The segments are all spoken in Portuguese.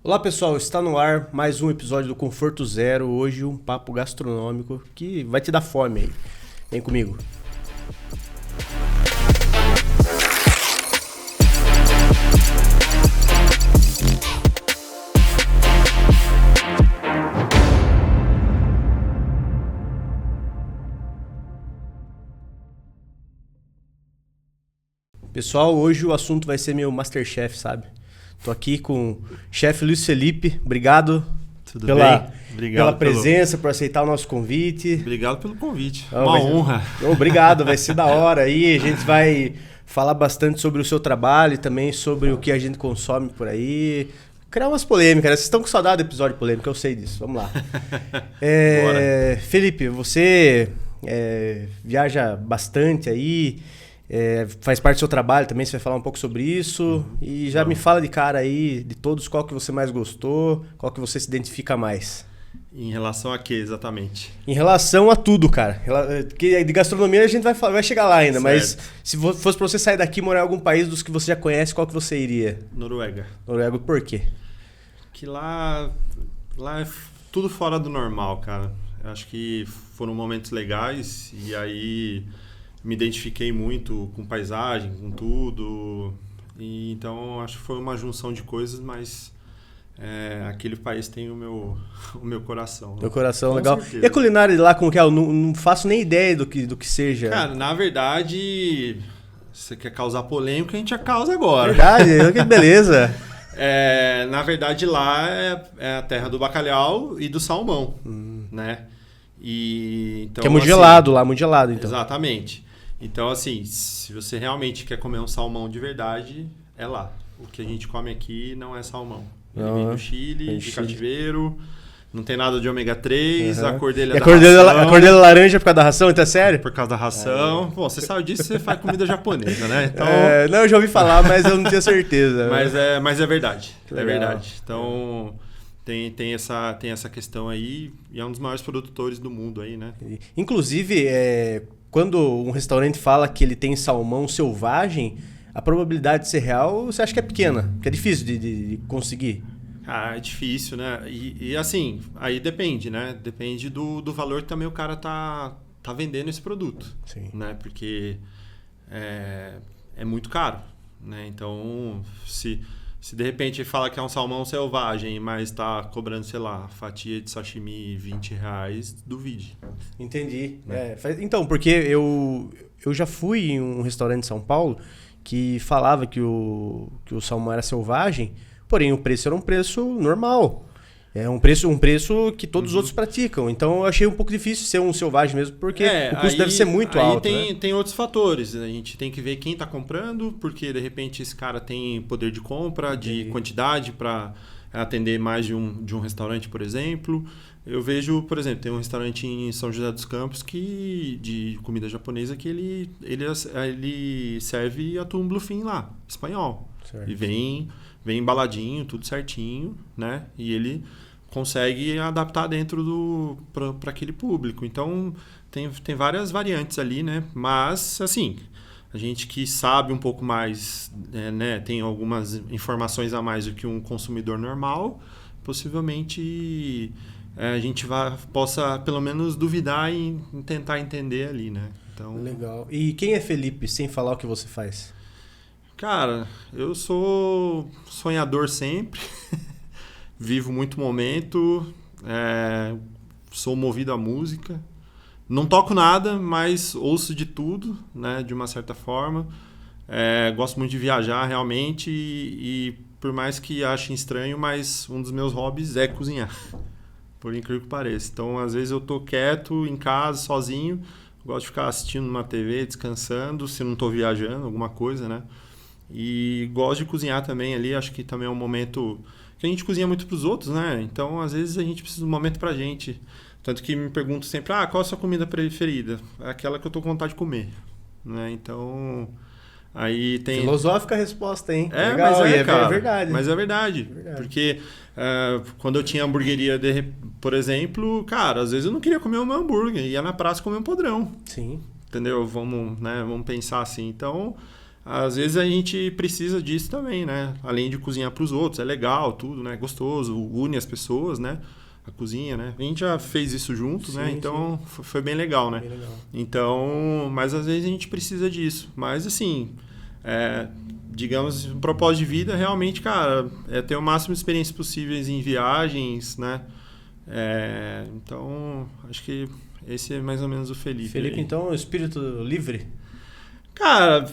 Olá pessoal, está no ar mais um episódio do Conforto Zero. Hoje um papo gastronômico que vai te dar fome aí. Vem comigo. Pessoal, hoje o assunto vai ser meu Masterchef, sabe? Tô aqui com o chefe Luiz Felipe. Obrigado Tudo pela, bem? Obrigado pela presença, por aceitar o nosso convite. Obrigado pelo convite. Uma honra. Obrigado, vai ser da hora aí. A gente vai falar bastante sobre o seu trabalho e também sobre o que a gente consome por aí. Criar umas polêmicas, né? Vocês estão com saudade do episódio polêmico, eu sei disso. Vamos lá. Felipe, você viaja bastante aí. Faz parte do seu trabalho também, você vai falar um pouco sobre isso. E já me fala de cara aí, de todos, qual que você mais gostou, qual que você se identifica mais. Em relação a quê, exatamente? Em relação a tudo, cara. Que de gastronomia a gente vai chegar lá ainda, certo. Mas se fosse pra você sair daqui e morar em algum país dos que você já conhece, qual que você iria? Noruega. Noruega, por quê? Que lá é tudo fora do normal, cara. Eu acho que foram momentos legais e aí me identifiquei muito com paisagem, com tudo. E então acho que foi uma junção de coisas, mas aquele país tem o meu coração. Meu coração, com legal. certeza. E a culinária de lá, como que é? Eu não faço nem ideia do que seja. Cara, na verdade, você quer causar polêmica, a gente já causa agora. Verdade, que beleza. Na verdade, lá é a terra do bacalhau e do salmão, né? Então, que é muito gelado lá, muito gelado, então. Exatamente. Então, assim, se você realmente quer comer um salmão de verdade, é lá. O que a gente come aqui não é salmão. Ele vem do Chile, de cativeiro, não tem nada de ômega 3, a cor dele é da ração. A cor dele é laranja por causa da ração, então é sério? Por causa da ração. Bom, você sabe disso, você faz comida japonesa, né? Então, não, eu já ouvi falar, mas eu não tinha certeza. mas é verdade, é verdade. Então, tem essa questão aí, e é um dos maiores produtores do mundo aí, né? Inclusive, quando um restaurante fala que ele tem salmão selvagem, a probabilidade de ser real, você acha que é pequena? Que é difícil de conseguir? É difícil, né? E assim, aí depende, né? Depende do valor que também o cara tá vendendo esse produto. Sim. Né? Porque é muito caro, né? Então, se de repente ele fala que é um salmão selvagem, mas tá cobrando, sei lá, fatia de sashimi R$20, duvide. Entendi. Então, porque eu já fui em um restaurante em São Paulo que falava que o salmão era selvagem, porém o preço era um preço normal. É um preço que todos os outros praticam. Então eu achei um pouco difícil ser um selvagem mesmo, porque o custo deve ser muito alto. Aí tem outros fatores. A gente tem que ver quem está comprando, porque de repente esse cara tem poder de compra, de quantidade para atender mais de um restaurante, por exemplo. Eu vejo, por exemplo, tem um restaurante em São José dos Campos de comida japonesa que ele serve atum bluefin lá, espanhol. Certo. E vem embaladinho, tudo certinho, né? E ele consegue adaptar dentro para aquele público. Então, tem várias variantes ali, né? Mas, assim, a gente que sabe um pouco mais, né? Tem algumas informações a mais do que um consumidor normal, possivelmente a gente possa, pelo menos, duvidar e tentar entender ali, né? Então, legal. E quem é Felipe, sem falar o que você faz? Cara, eu sou sonhador sempre, vivo muito momento, sou movido à música, não toco nada, mas ouço de tudo, né, de uma certa forma, gosto muito de viajar realmente e por mais que achem estranho, mas um dos meus hobbies é cozinhar, por incrível que pareça. Então, às vezes eu tô quieto em casa, sozinho, gosto de ficar assistindo uma TV, descansando, se não tô viajando, alguma coisa, né? E gosto de cozinhar também ali, acho que também é um momento que a gente cozinha muito para os outros, né? Então, às vezes, a gente precisa de um momento pra gente. Tanto que me pergunto sempre, qual é a sua comida preferida? É aquela que eu tô com vontade de comer, né? Então, aí tem... Filosófica a resposta, hein? Legal, mas cara, é verdade. Mas é verdade. Porque quando eu tinha hamburgueria, por exemplo, cara, às vezes eu não queria comer o meu hambúrguer, ia na praça comer um podrão. Sim. Entendeu? Vamos pensar assim. Então... às vezes a gente precisa disso também, né? Além de cozinhar para os outros, é legal, tudo, né? Gostoso, une as pessoas, né? A cozinha, né? A gente já fez isso junto, né? Então foi bem legal, né? Bem legal. Então, mas às vezes a gente precisa disso. Mas assim, digamos, um propósito de vida realmente, cara, é ter o máximo de experiências possíveis em viagens, né? Então, acho que esse é mais ou menos o Felipe. Felipe, então, é espírito livre? Cara,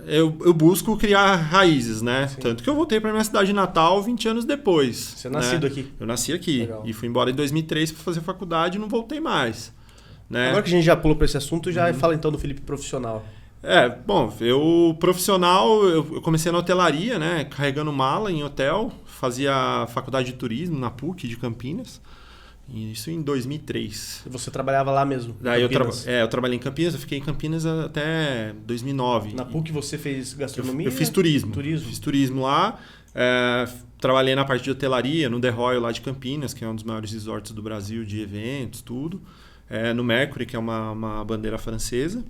eu busco criar raízes, né? Sim. Tanto que eu voltei para minha cidade natal 20 anos depois. Você é nascido aqui? Eu nasci aqui. Legal. E fui embora em 2003 para fazer faculdade e não voltei mais. Né? Agora que a gente já pulou para esse assunto, já fala então do Felipe profissional. Bom, eu profissional, eu comecei na hotelaria, né? Carregando mala em hotel. Fazia faculdade de turismo na PUC de Campinas. Isso em 2003. Você trabalhava lá mesmo? Daí eu trabalhei em Campinas, eu fiquei em Campinas até 2009. Na PUC você fez gastronomia? Eu fiz turismo. Fiz turismo lá. Trabalhei na parte de hotelaria, no The Royal lá de Campinas, que é um dos maiores resorts do Brasil de eventos, tudo. No Mercury, que é uma bandeira francesa.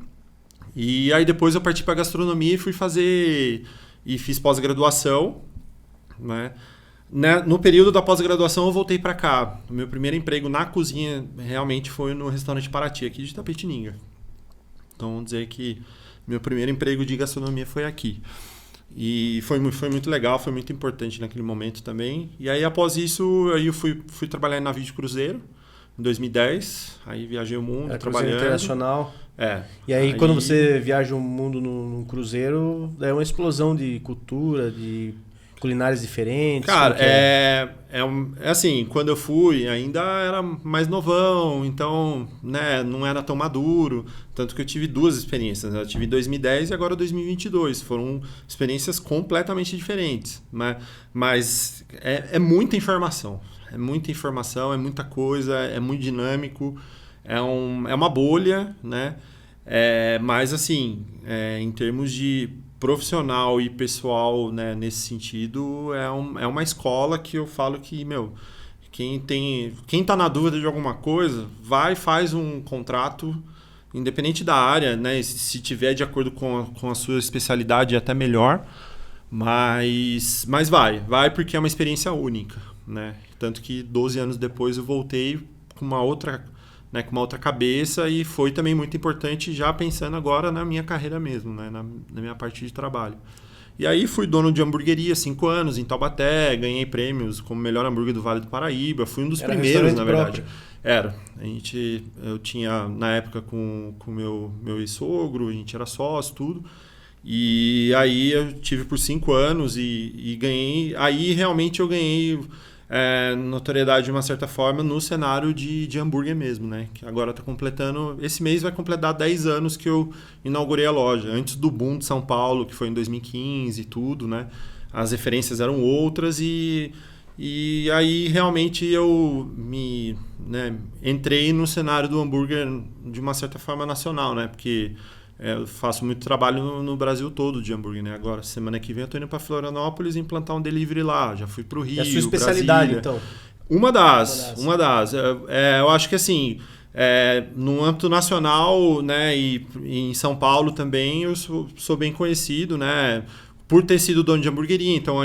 E aí depois eu parti para gastronomia e fui fazer... E fiz pós-graduação, né? No período da pós-graduação eu voltei para cá. O meu primeiro emprego na cozinha realmente foi no restaurante Paraty, aqui de Itapetininga. Então vamos dizer que meu primeiro emprego de gastronomia foi aqui. E foi muito legal, foi muito importante naquele momento também. E aí após isso aí eu fui trabalhar em navio de cruzeiro em 2010. Aí viajei o mundo trabalhando. Internacional. E aí quando você viaja o mundo num cruzeiro, é uma explosão de cultura, de culinárias diferentes? Cara, assim, quando eu fui ainda era mais novão, então, né, não era tão maduro, tanto que eu tive duas experiências, né? Eu tive em 2010 e agora 2022, foram experiências completamente diferentes, né? Mas é muita informação, é muita coisa, é muito dinâmico, é uma bolha, né? Mas assim, em termos de profissional e pessoal, né, nesse sentido, é uma escola que eu falo que, quem tá na dúvida de alguma coisa, vai e faz um contrato, independente da área, né, se tiver de acordo com a sua especialidade, é até melhor, mas vai porque é uma experiência única, né, tanto que 12 anos depois eu voltei com uma outra cabeça e foi também muito importante já pensando agora na minha carreira mesmo, né? Na minha parte de trabalho. E aí fui dono de hamburgueria 5 anos em Taubaté, ganhei prêmios como melhor hambúrguer do Vale do Paraíba, fui um dos primeiros, na verdade. Eu tinha, na época, com meu ex-sogro, a gente era sócio, tudo. E aí eu tive por 5 anos e ganhei, aí realmente eu ganhei... notoriedade de uma certa forma no cenário de hambúrguer mesmo, né? Que agora está completando... Esse mês vai completar 10 anos que eu inaugurei a loja. Antes do boom de São Paulo, que foi em 2015 e tudo, né? As referências eram outras e aí realmente eu entrei no cenário do hambúrguer de uma certa forma nacional, né? Porque... eu faço muito trabalho no Brasil todo de hambúrguer, né? Agora, semana que vem eu tô indo para Florianópolis implantar um delivery lá. Já fui pro Rio, é a sua especialidade, Brasília. então? Uma das. Eu acho que assim, no âmbito nacional, né? E em São Paulo também eu sou bem conhecido, né? Por ter sido dono de hamburgueria. Então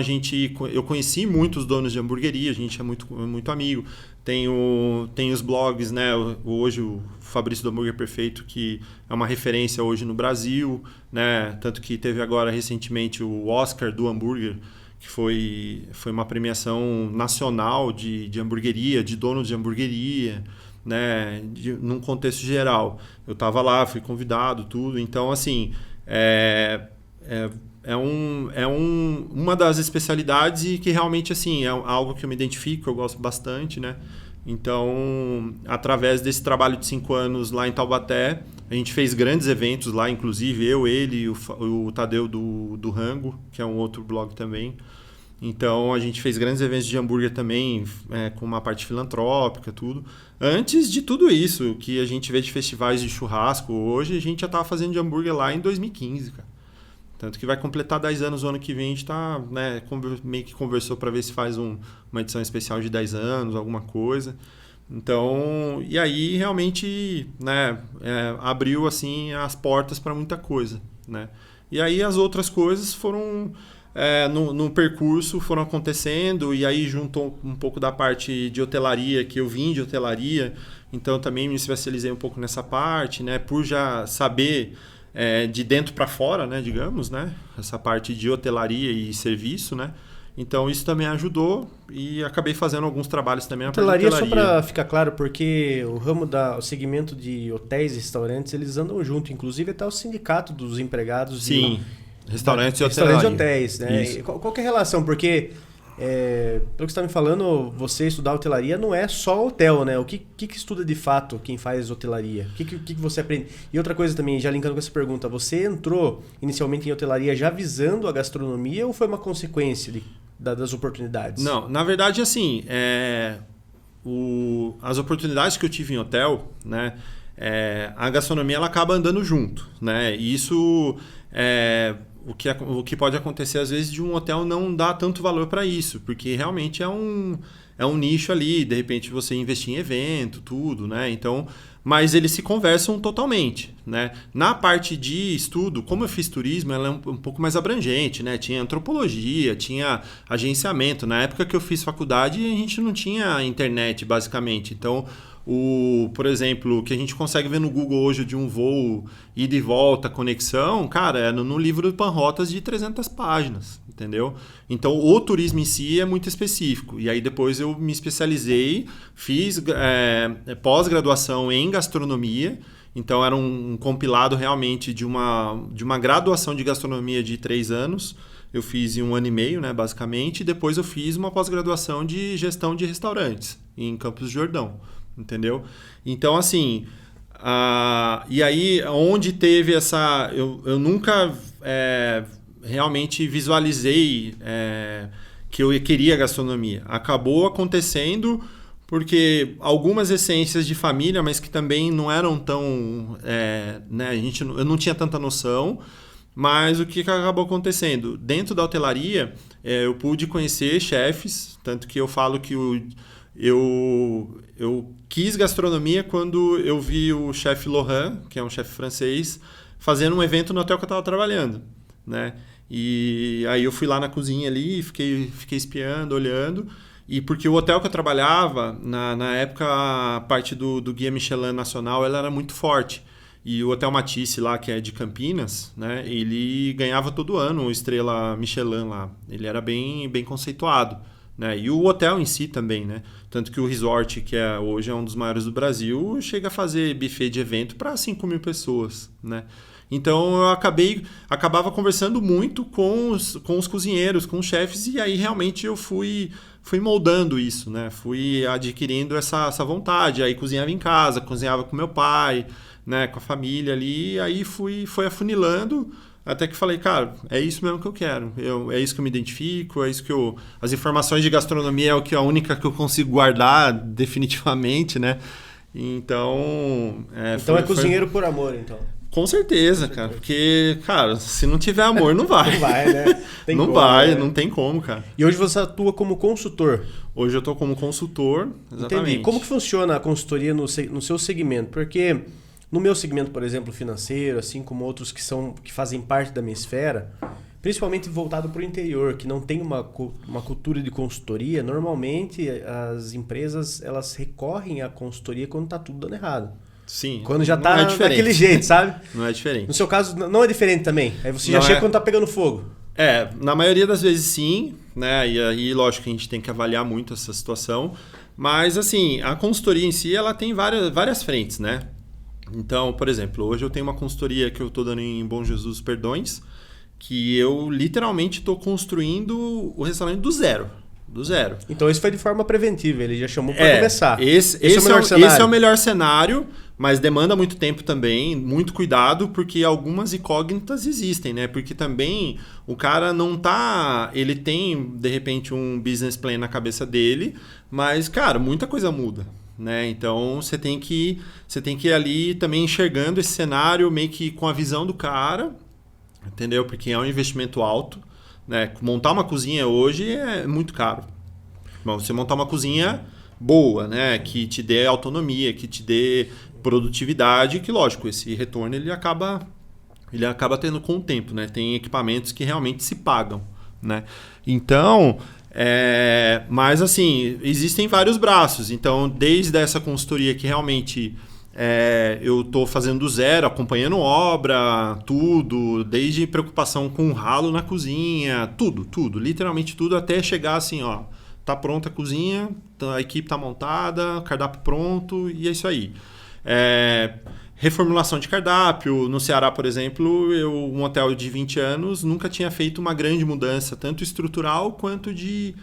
eu conheci muitos donos de hamburgueria, a gente é muito amigo. Tem os blogs, né? Hoje o Fabrício do Hambúrguer Perfeito, que é uma referência hoje no Brasil, né? Tanto que teve agora recentemente o Oscar do hambúrguer, que foi uma premiação nacional de hamburgueria, de donos de hamburgueria, né? Num contexto geral. Eu estava lá, fui convidado, tudo. Então, assim, uma das especialidades e que realmente assim, é algo que eu me identifico, eu gosto bastante, né? Então, através desse trabalho de 5 anos lá em Taubaté, a gente fez grandes eventos lá, inclusive ele, o Tadeu do Rango, que é um outro blog também. Então, a gente fez grandes eventos de hambúrguer também, com uma parte filantrópica, tudo. Antes de tudo isso, que a gente vê de festivais de churrasco hoje, a gente já estava fazendo de hambúrguer lá em 2015, cara. Tanto que vai completar 10 anos o ano que vem, a gente tá, né, meio que conversou para ver se faz uma edição especial de 10 anos, alguma coisa. Então, e aí realmente, né, abriu assim as portas para muita coisa, né? E aí as outras coisas foram... no percurso foram acontecendo, e aí juntou um pouco da parte de hotelaria, que eu vim de hotelaria, então também me especializei um pouco nessa parte, né? Por já saber de dentro para fora, né? Digamos, né? Essa parte de hotelaria e serviço, né? Então isso também ajudou e acabei fazendo alguns trabalhos também na parte de hotelaria. Só para ficar claro, porque o segmento de hotéis e restaurantes, eles andam junto, inclusive até o sindicato dos empregados. Sim. Restaurantes e hotéis, né? Qual que é a relação? Porque, pelo que você está me falando, você estudar hotelaria não é só hotel, né? O que estuda de fato quem faz hotelaria? O que você aprende? E outra coisa também, já linkando com essa pergunta, você entrou inicialmente em hotelaria já visando a gastronomia ou foi uma consequência das oportunidades? Não, na verdade, assim, as oportunidades que eu tive em hotel, né? A gastronomia ela acaba andando junto, né? E isso... O que pode acontecer às vezes de um hotel não dar tanto valor para isso, porque realmente é um nicho ali, de repente você investir em evento, tudo, né? Então, mas eles se conversam totalmente, né? Na parte de estudo, como eu fiz turismo, ela é um pouco mais abrangente, né? Tinha antropologia, tinha agenciamento. Na época que eu fiz faculdade, a gente não tinha internet, basicamente. Então, por exemplo, o que a gente consegue ver no Google hoje de um voo ida e volta, conexão, cara, é no livro do Panrotas de 300 páginas, entendeu? Então, o turismo em si é muito específico. E aí depois eu me especializei, fiz pós-graduação em gastronomia. Então, era um compilado realmente de uma graduação de gastronomia de 3 anos. Eu fiz em 1 ano e meio, né, basicamente. E depois eu fiz uma pós-graduação de gestão de restaurantes em Campos do Jordão. Entendeu? Então, assim, e aí onde teve essa... Eu nunca realmente visualizei que eu queria gastronomia. Acabou acontecendo porque algumas essências de família, mas que também não eram tão... né, eu não tinha tanta noção, mas o que acabou acontecendo? Dentro da hotelaria, eu pude conhecer chefes, tanto que eu falo que eu quis gastronomia quando eu vi o chefe Laurent, que é um chefe francês, fazendo um evento no hotel que eu estava trabalhando, né? E aí eu fui lá na cozinha ali, fiquei espiando, olhando, e porque o hotel que eu trabalhava, na época, a parte do Guia Michelin Nacional, ela era muito forte. E o Hotel Matisse lá, que é de Campinas, né? Ele ganhava todo ano o Estrela Michelin lá. Ele era bem, bem conceituado. Né? E o hotel em si também, né? Tanto que o resort, que hoje é um dos maiores do Brasil, chega a fazer buffet de evento para 5 mil pessoas, né? Então eu acabava conversando muito com os cozinheiros, com os chefes, e aí realmente eu fui moldando isso, né? Fui adquirindo essa vontade. Aí cozinhava em casa, cozinhava com meu pai, né? Com a família ali, e aí foi afunilando. Até que falei, cara, é isso mesmo que eu quero. É isso que eu me identifico, é isso que as informações de gastronomia é a única que eu consigo guardar definitivamente, né? Então... Então é cozinheiro por amor, então. Com certeza, cara. Porque, cara, se não tiver amor, não vai. Não vai, né? Não tem como, cara. E hoje você atua como consultor? Hoje eu tô como consultor, exatamente. Entendi. Como que funciona a consultoria no seu segmento? Porque... No meu segmento, por exemplo, financeiro, assim como outros que fazem parte da minha esfera, principalmente voltado para o interior, que não tem uma cultura de consultoria, normalmente as empresas elas recorrem à consultoria quando está tudo dando errado. Sim. Quando já está daquele jeito, sabe? Não é diferente. No seu caso, não é diferente também? Aí você já chega quando está pegando fogo. Na maioria das vezes sim, né? E aí, lógico que a gente tem que avaliar muito essa situação. Mas, assim, a consultoria em si, ela tem várias frentes, né? Então, por exemplo, hoje eu tenho uma consultoria que eu estou dando em Bom Jesus Perdões, que eu literalmente estou construindo o restaurante do zero. Do zero. Então isso foi de forma preventiva, ele já chamou para começar. Esse é o melhor cenário, mas demanda muito tempo também, muito cuidado, porque algumas incógnitas existem, né? Porque também o cara não tá... Ele tem, de repente, um business plan na cabeça dele, mas, cara, muita coisa muda. Né? Então você tem que ir ali também enxergando esse cenário meio que com a visão do cara, entendeu? Porque é um investimento alto, né? Montar uma cozinha hoje é muito caro. Bom, você montar uma cozinha boa, né? Que te dê autonomia, que te dê produtividade, que lógico, esse retorno ele acaba ele acaba tendo com o tempo, né? Tem equipamentos que realmente se pagam, né? Então, mas assim, existem vários braços. Então, desde essa consultoria que realmente eu estou fazendo do zero, acompanhando obra, tudo, desde preocupação com o ralo na cozinha, tudo, literalmente tudo, até chegar assim, ó, tá pronta a cozinha, a equipe tá montada, cardápio pronto, e é isso aí. Reformulação de cardápio. No Ceará, por exemplo, um hotel de 20 anos nunca tinha feito uma grande mudança, tanto estrutural quanto de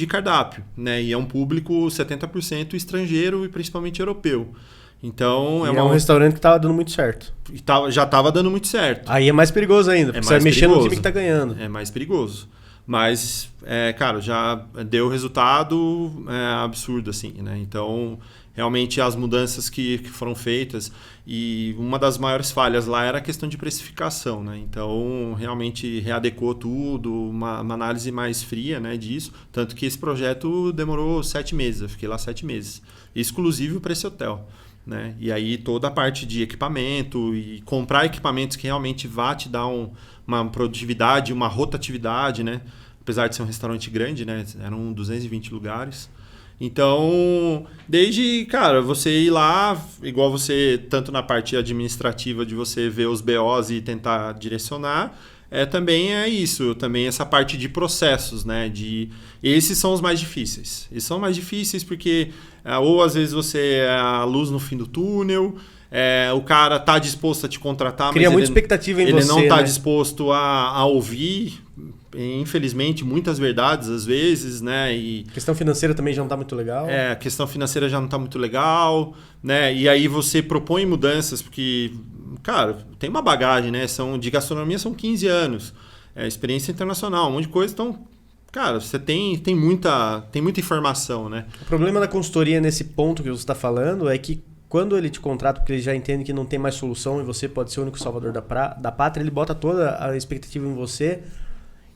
cardápio, né? E é um público 70% estrangeiro e principalmente europeu. Então, é um restaurante que estava dando muito certo. Já estava dando muito certo. Aí é mais perigoso ainda, porque você vai mexer no time que está ganhando. É mais perigoso. Mas, cara, já deu resultado absurdo, assim, né? Então, realmente, as mudanças que foram feitas, e uma das maiores falhas lá era a questão de precificação, né? Então, realmente readequou tudo, uma análise mais fria, né, disso. Tanto que esse projeto demorou 7 meses, eu fiquei lá 7 meses. Exclusivo para esse hotel. Né? E aí toda a parte de equipamento e comprar equipamentos que realmente vá te dar uma produtividade, uma rotatividade, né? Apesar de ser um restaurante grande, né? Eram 220 lugares. Então, desde, cara, você ir lá, igual você, tanto na parte administrativa de você ver os BOs e tentar direcionar, também é isso, também essa parte de processos, né? Esses são os mais difíceis. Eles são mais difíceis porque ou às vezes você é a luz no fim do túnel, o cara está disposto a te contratar, cria muita expectativa em você. Ele não está né? disposto a ouvir, infelizmente, muitas verdades às vezes, né? E a questão financeira também já não está muito legal. A questão financeira já não está muito legal, né? E aí você propõe mudanças, porque, cara, tem uma bagagem, né? De gastronomia são 15 anos, experiência internacional, um monte de coisa, então, cara, você tem muita informação, né? O problema da consultoria nesse ponto que você está falando é que quando ele te contrata, porque ele já entende que não tem mais solução e você pode ser o único salvador da pátria, ele bota toda a expectativa em você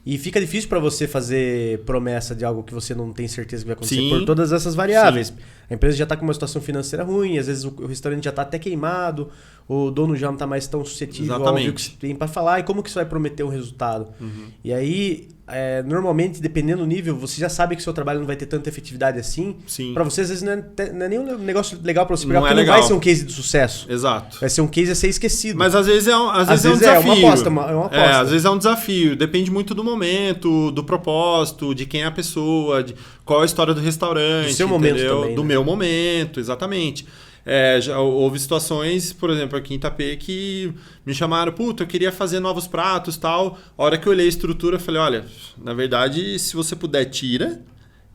e fica difícil para você fazer promessa de algo que você não tem certeza que vai acontecer. Sim. Por todas essas variáveis. Sim. A empresa já está com uma situação financeira ruim, às vezes o restaurante já está até queimado, o dono já não está mais tão suscetível ao que você tem para falar, e como que isso vai prometer um resultado? Uhum. E aí, normalmente, dependendo do nível, você já sabe que o seu trabalho não vai ter tanta efetividade assim. Para você, às vezes, não é nem um negócio legal para você pegar, porque não vai ser um case de sucesso. Exato. Vai ser um case a ser esquecido. Mas às vezes é um desafio. É uma aposta. Às vezes é um desafio. Depende muito do momento, do propósito, de quem é a pessoa, de qual é a história do restaurante. Do seu momento também, do meu momento, exatamente. Já houve situações, por exemplo, aqui em Itapê, que me chamaram, puta, eu queria fazer novos pratos, tal. A hora que eu olhei a estrutura, eu falei, olha, na verdade, se você puder, tira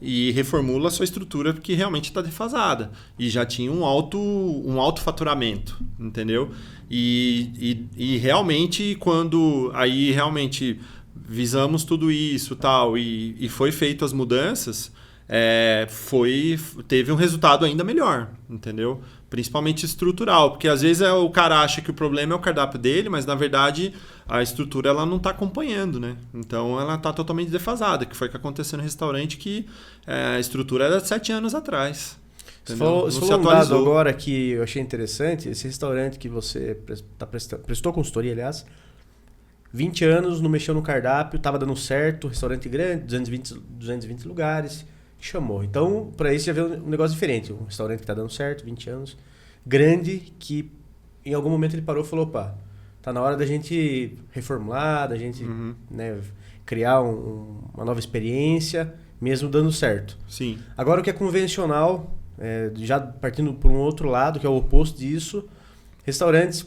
e reformula a sua estrutura, porque realmente está defasada. E já tinha um alto faturamento, entendeu? E realmente, quando aí realmente visamos tudo isso, tal, e foi feito as mudanças, teve um resultado ainda melhor, entendeu? Principalmente estrutural, porque às vezes o cara acha que o problema é o cardápio dele, mas na verdade a estrutura ela não está acompanhando, né? Então ela está totalmente defasada, que foi o que aconteceu no restaurante, que a estrutura era de 7 anos atrás. Você falou um dado agora que eu achei interessante, esse restaurante que você prestou consultoria, aliás, 20 anos, não mexeu no cardápio, estava dando certo, restaurante grande, 220 lugares, chamou. Então, para isso já veio um negócio diferente. Um restaurante que está dando certo, 20 anos, grande, que em algum momento ele parou e falou, opa, tá na hora da gente reformular, da gente criar uma nova experiência, mesmo dando certo. Sim. Agora o que é convencional, já partindo por um outro lado, que é o oposto disso, restaurantes,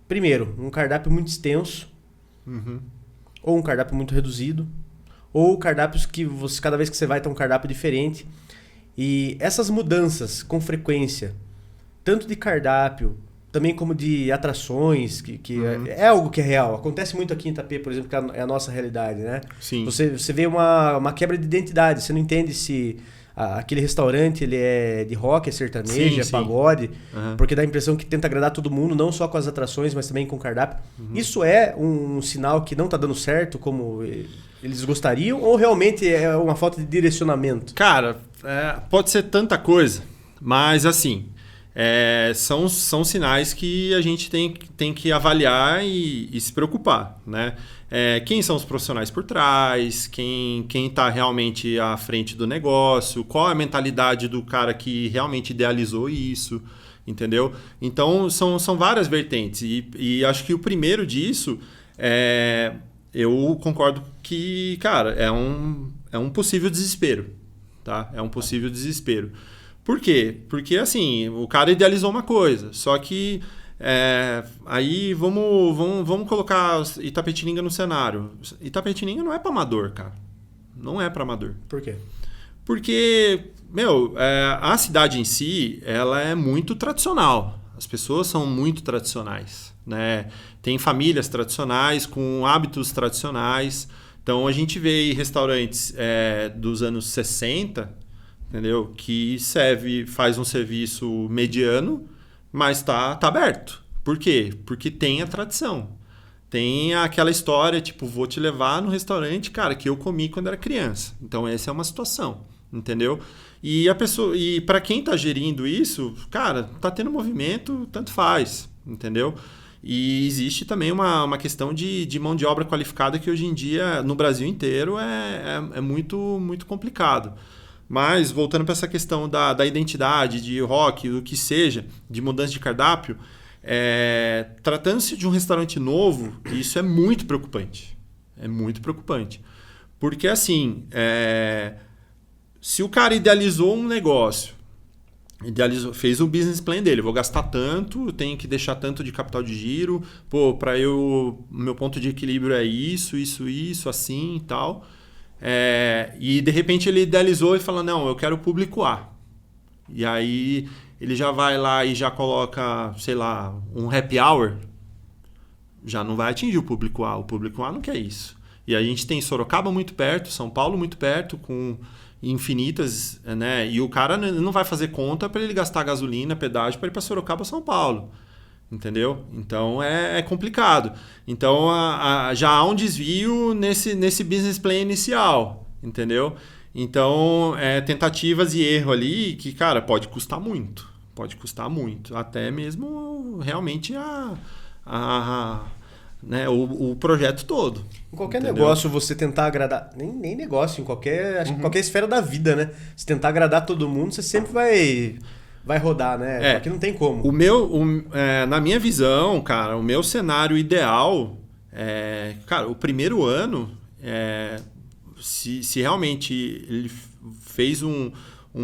primeiro, um cardápio muito extenso, ou um cardápio muito reduzido, ou cardápios que cada vez que você vai tem um cardápio diferente. E essas mudanças com frequência, tanto de cardápio, também como de atrações, que é algo que é real. Acontece muito aqui em Itapê, por exemplo, que é a nossa realidade, né? Sim. Você vê uma quebra de identidade, você não entende se aquele restaurante ele é de rock, é sertanejo, sim, pagode, porque dá a impressão que tenta agradar todo mundo, não só com as atrações, mas também com o cardápio. Isso é um sinal que não está dando certo como eles gostariam, ou realmente é uma falta de direcionamento? Cara, pode ser tanta coisa, mas assim, são sinais que a gente tem que avaliar e se preocupar, né? Quem são os profissionais por trás, quem está realmente à frente do negócio, qual é a mentalidade do cara que realmente idealizou isso, entendeu? Então, são várias vertentes. E acho que o primeiro disso, eu concordo que, cara, é um possível desespero, tá? É um possível desespero. Por quê? Porque, assim, o cara idealizou uma coisa, só que aí vamos colocar Itapetininga no cenário. Itapetininga não é para amador, cara. Não é para amador. Por quê? Porque, a cidade em si, ela é muito tradicional. As pessoas são muito tradicionais, né? Tem famílias tradicionais, com hábitos tradicionais. Então, a gente vê restaurantes dos anos 60, entendeu? Que faz um serviço mediano, mas tá aberto. Por quê? Porque tem a tradição. Tem aquela história, tipo, vou te levar no restaurante, cara, que eu comi quando era criança. Então, essa é uma situação, entendeu? E para quem tá gerindo isso, cara, tá tendo movimento, tanto faz, entendeu? E existe também uma questão de mão de obra qualificada que hoje em dia, no Brasil inteiro, é muito, muito complicado. Mas, voltando para essa questão da identidade, de rock, do que seja, de mudança de cardápio, tratando-se de um restaurante novo, isso é muito preocupante. É muito preocupante. Porque, assim, se o cara idealizou um negócio, fez o business plan dele, vou gastar tanto, tenho que deixar tanto de capital de giro, meu ponto de equilíbrio é isso, assim e tal. E de repente ele idealizou e fala, não, eu quero o público A. E aí ele já vai lá e já coloca, sei lá, um happy hour, já não vai atingir o público A. O público A não quer isso. E a gente tem Sorocaba muito perto, São Paulo muito perto, com infinitas, né? E o cara não vai fazer conta para ele gastar gasolina, pedágio para ir para Sorocaba, São Paulo. Entendeu? Então é complicado. Então já há um desvio nesse business plan inicial, entendeu? Então tentativas e erro ali que, cara, pode custar muito. Pode custar muito. Até mesmo realmente né, o projeto todo. Em qualquer entendeu? negócio você tentar agradar, nem negócio, acho que em qualquer esfera da vida, né? Se tentar agradar todo mundo, você sempre vai rodar, né? Porque não tem como. Na minha visão, cara, o meu cenário ideal cara, o primeiro ano, se realmente ele fez um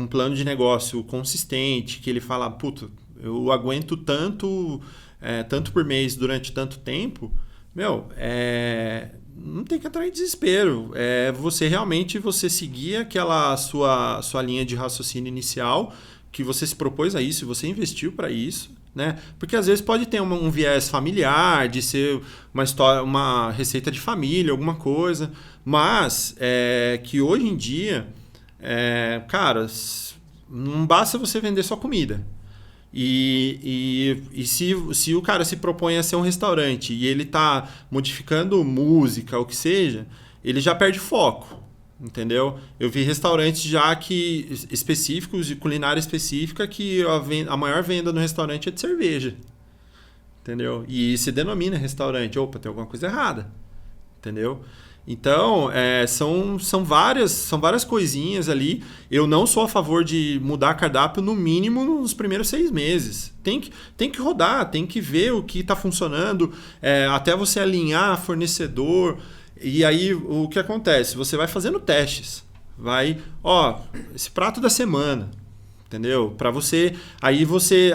plano de negócio consistente, que ele fala, puta, eu aguento tanto por mês durante tanto tempo, não tem que entrar em desespero. Você seguir aquela sua linha de raciocínio inicial, que você se propôs a isso, você investiu para isso, né? Porque às vezes pode ter um viés familiar, de ser uma história, uma receita de família, alguma coisa, mas que hoje em dia, cara, não basta você vender só comida. E se o cara se propõe a ser um restaurante e ele está modificando música, o que seja, ele já perde foco. Entendeu? Eu vi restaurantes já específicos, de culinária específica, que a maior venda no restaurante é de cerveja. Entendeu? E se denomina restaurante. Opa, tem alguma coisa errada. Entendeu? Então, são várias coisinhas ali. Eu não sou a favor de mudar cardápio no mínimo nos primeiros 6 meses. Tem que rodar, tem que ver o que está funcionando, até você alinhar fornecedor. E aí, o que acontece? Você vai fazendo testes. Esse prato da semana, entendeu? Para você, aí você,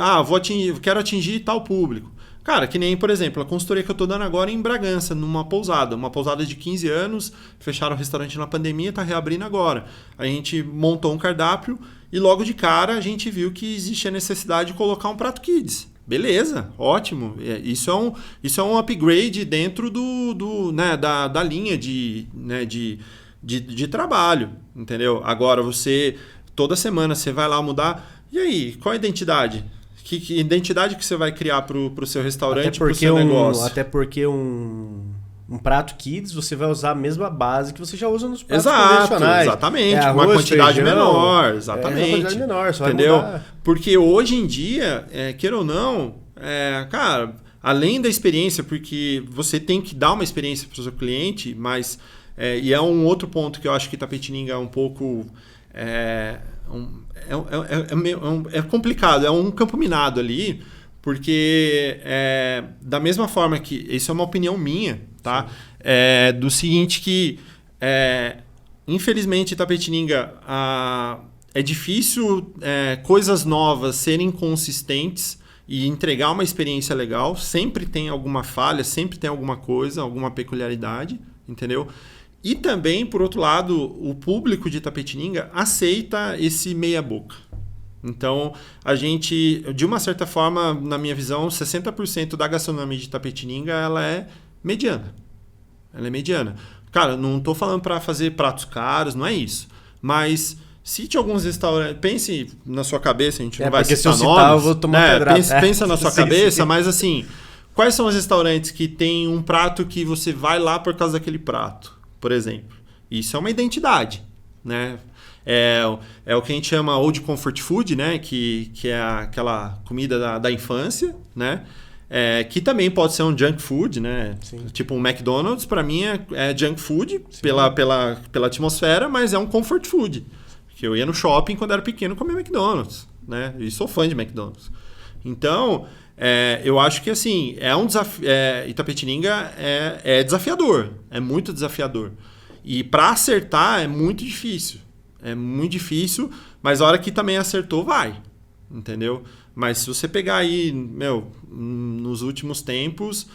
quero atingir tal público. Cara, que nem, por exemplo, a consultoria que eu tô dando agora em Bragança, numa pousada. Uma pousada de 15 anos, fecharam o restaurante na pandemia, tá reabrindo agora. A gente montou um cardápio e logo de cara a gente viu que existia a necessidade de colocar um prato kids. Beleza, ótimo. Isso é um upgrade dentro da linha de trabalho, entendeu? Agora, toda semana você vai lá mudar. E aí, qual a identidade? Que identidade que você vai criar para o seu restaurante, para o seu negócio? Até porque um prato kids, você vai usar a mesma base que você já usa nos pratos convencionais. Exatamente. Arroz, uma quantidade feijão, menor. Exatamente. Uma quantidade menor, só entendeu? vai mudar. Porque hoje em dia, queira ou não, cara, além da experiência, porque você tem que dar uma experiência para o seu cliente, mas e é um outro ponto que eu acho que Itapetininga é um pouco é complicado, é um campo minado ali, porque da mesma forma que isso é uma opinião minha, tá? Do seguinte que infelizmente Itapetininga é difícil coisas novas serem consistentes e entregar uma experiência legal. Sempre tem alguma falha, sempre tem alguma coisa, alguma peculiaridade, entendeu? E também, por outro lado, o público de Itapetininga aceita esse meia boca. Então, a gente, de uma certa forma, na minha visão, 60% da gastronomia de Itapetininga ela é mediana. Ela é mediana. Cara, não estou falando para fazer pratos caros, não é isso. Mas cite alguns restaurantes, pense na sua cabeça, a gente não vai citar nomes. Citar, eu vou tomar pedrada. Pensa na sua cabeça, mas assim, quais são os restaurantes que tem um prato que você vai lá por causa daquele prato, por exemplo? Isso é uma identidade, né? É o que a gente chama Old Comfort Food, né? Que é aquela comida da infância, né? Que também pode ser um junk food, né? Sim. Tipo um McDonald's, para mim é junk food pela atmosfera, mas é um comfort food. Que eu ia no shopping quando era pequeno comer McDonald's, né? E sou fã de McDonald's. Então, eu acho que assim, um desafio. Itapetininga é desafiador, é muito desafiador. E para acertar é muito difícil. É muito difícil, mas a hora que também acertou, vai. Entendeu? Mas se você pegar aí, nos últimos tempos,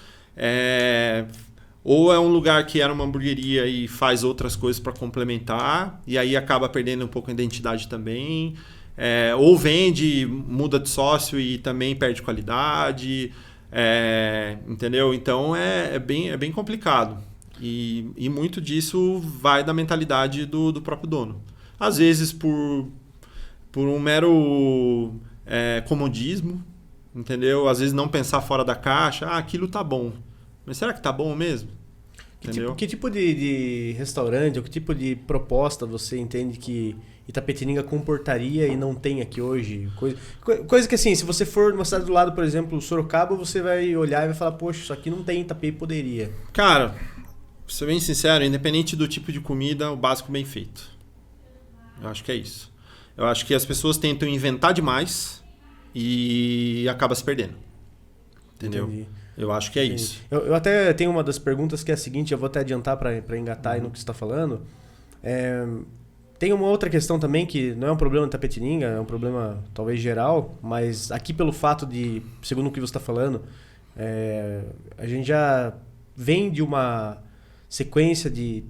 ou é um lugar que era uma hamburgueria e faz outras coisas para complementar, e aí acaba perdendo um pouco a identidade também, ou vende, muda de sócio e também perde qualidade, entendeu? Então é bem complicado. E muito disso vai da mentalidade do próprio dono. Às vezes por um mero comodismo, entendeu? Às vezes não pensar fora da caixa, aquilo tá bom. Mas será que tá bom mesmo? Que tipo de restaurante, ou que tipo de proposta você entende que Itapetininga comportaria e não tem aqui hoje? Coisa que assim, se você for numa cidade do lado, por exemplo, Sorocaba, você vai olhar e vai falar, poxa, isso aqui não tem Itapeí, poderia. Cara, pra ser bem sincero, independente do tipo de comida, o básico bem feito. Eu acho que é isso. Eu acho que as pessoas tentam inventar demais e acaba se perdendo. Entendeu? Entendi. Eu acho que é isso. Eu até tenho uma das perguntas que é a seguinte, eu vou até adiantar para engatar aí no que você está falando. Tem uma outra questão também que não é um problema de Itapetininga, é um problema talvez geral, mas aqui pelo fato de, segundo o que você está falando, a gente já vem de uma sequência de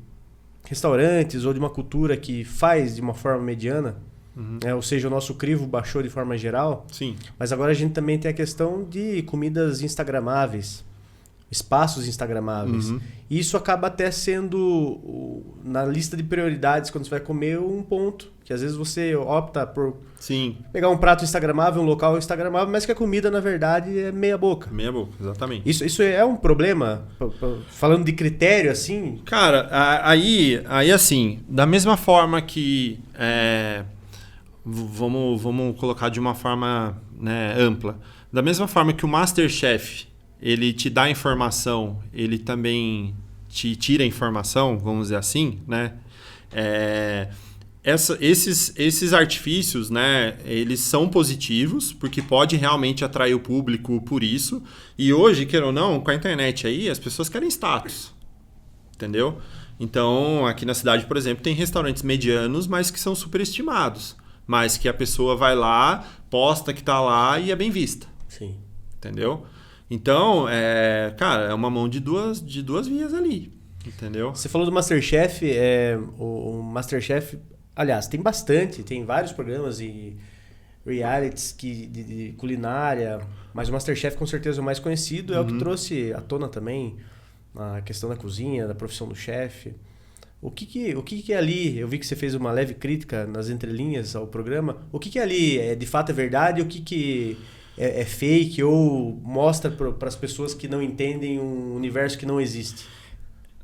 restaurantes ou de uma cultura que faz de uma forma mediana, ou seja, o nosso crivo baixou de forma geral. Sim. Mas agora a gente também tem a questão de comidas instagramáveis, espaços instagramáveis. E isso acaba até sendo, na lista de prioridades, quando você vai comer, um ponto. Que às vezes você opta por pegar um prato instagramável, um local instagramável, mas que a comida, na verdade, é meia boca. Meia boca, exatamente. Isso é um problema? Falando de critério, assim? Cara, aí assim, da mesma forma que... Vamos colocar de uma forma, né, ampla. Da mesma forma que o MasterChef, ele te dá informação, ele também te tira informação, vamos dizer assim, né? Esses artifícios, né, eles são positivos, porque pode realmente atrair o público por isso. E hoje, queira ou não, com a internet aí, as pessoas querem status. Entendeu? Então, aqui na cidade, por exemplo, tem restaurantes medianos, mas que são superestimados. Mas que a pessoa vai lá, posta que tá lá e é bem vista. Sim. Entendeu? Então, cara, é uma mão de duas vias ali. Entendeu? Você falou do MasterChef, o MasterChef, aliás, tem vários programas e realities de culinária, mas o MasterChef com certeza é o mais conhecido, é o que trouxe à tona também a questão da cozinha, da profissão do chefe. O que é ali? Eu vi que você fez uma leve crítica nas entrelinhas ao programa. O que é ali? De fato é verdade? O que é fake ou mostra para as pessoas que não entendem um universo que não existe?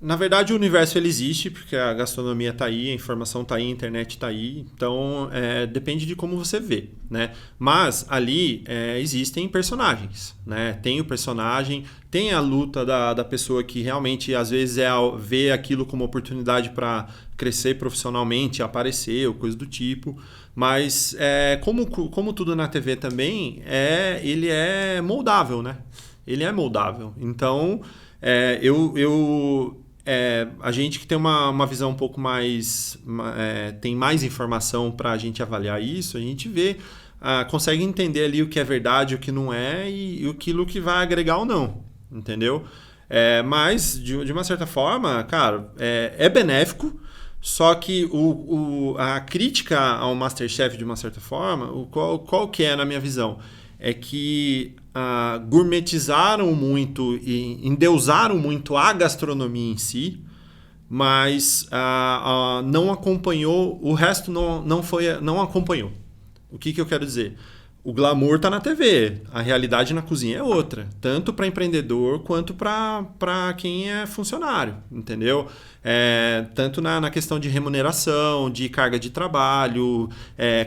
Na verdade, o universo ele existe, porque a gastronomia está aí, a informação está aí, a internet está aí. Então, depende de como você vê, né? Mas ali existem personagens, né? Tem o personagem, tem a luta da pessoa que realmente, às vezes, vê aquilo como oportunidade para crescer profissionalmente, aparecer, ou coisa do tipo. Mas, como tudo na TV também, ele é moldável, né? Ele é moldável. Então, a gente que tem uma visão um pouco mais... tem mais informação para a gente avaliar isso, a gente vê, consegue entender ali o que é verdade, o que não é e aquilo que vai agregar ou não, entendeu? Mas, de uma certa forma, cara, é benéfico, só que a crítica ao MasterChef, de uma certa forma, qual que é na minha visão? É que gourmetizaram muito e endeusaram muito a gastronomia em si, mas não acompanhou, o resto não acompanhou. O que eu quero dizer? O glamour está na TV, a realidade na cozinha é outra, tanto para empreendedor quanto para quem é funcionário, entendeu? Tanto na questão de remuneração, de carga de trabalho,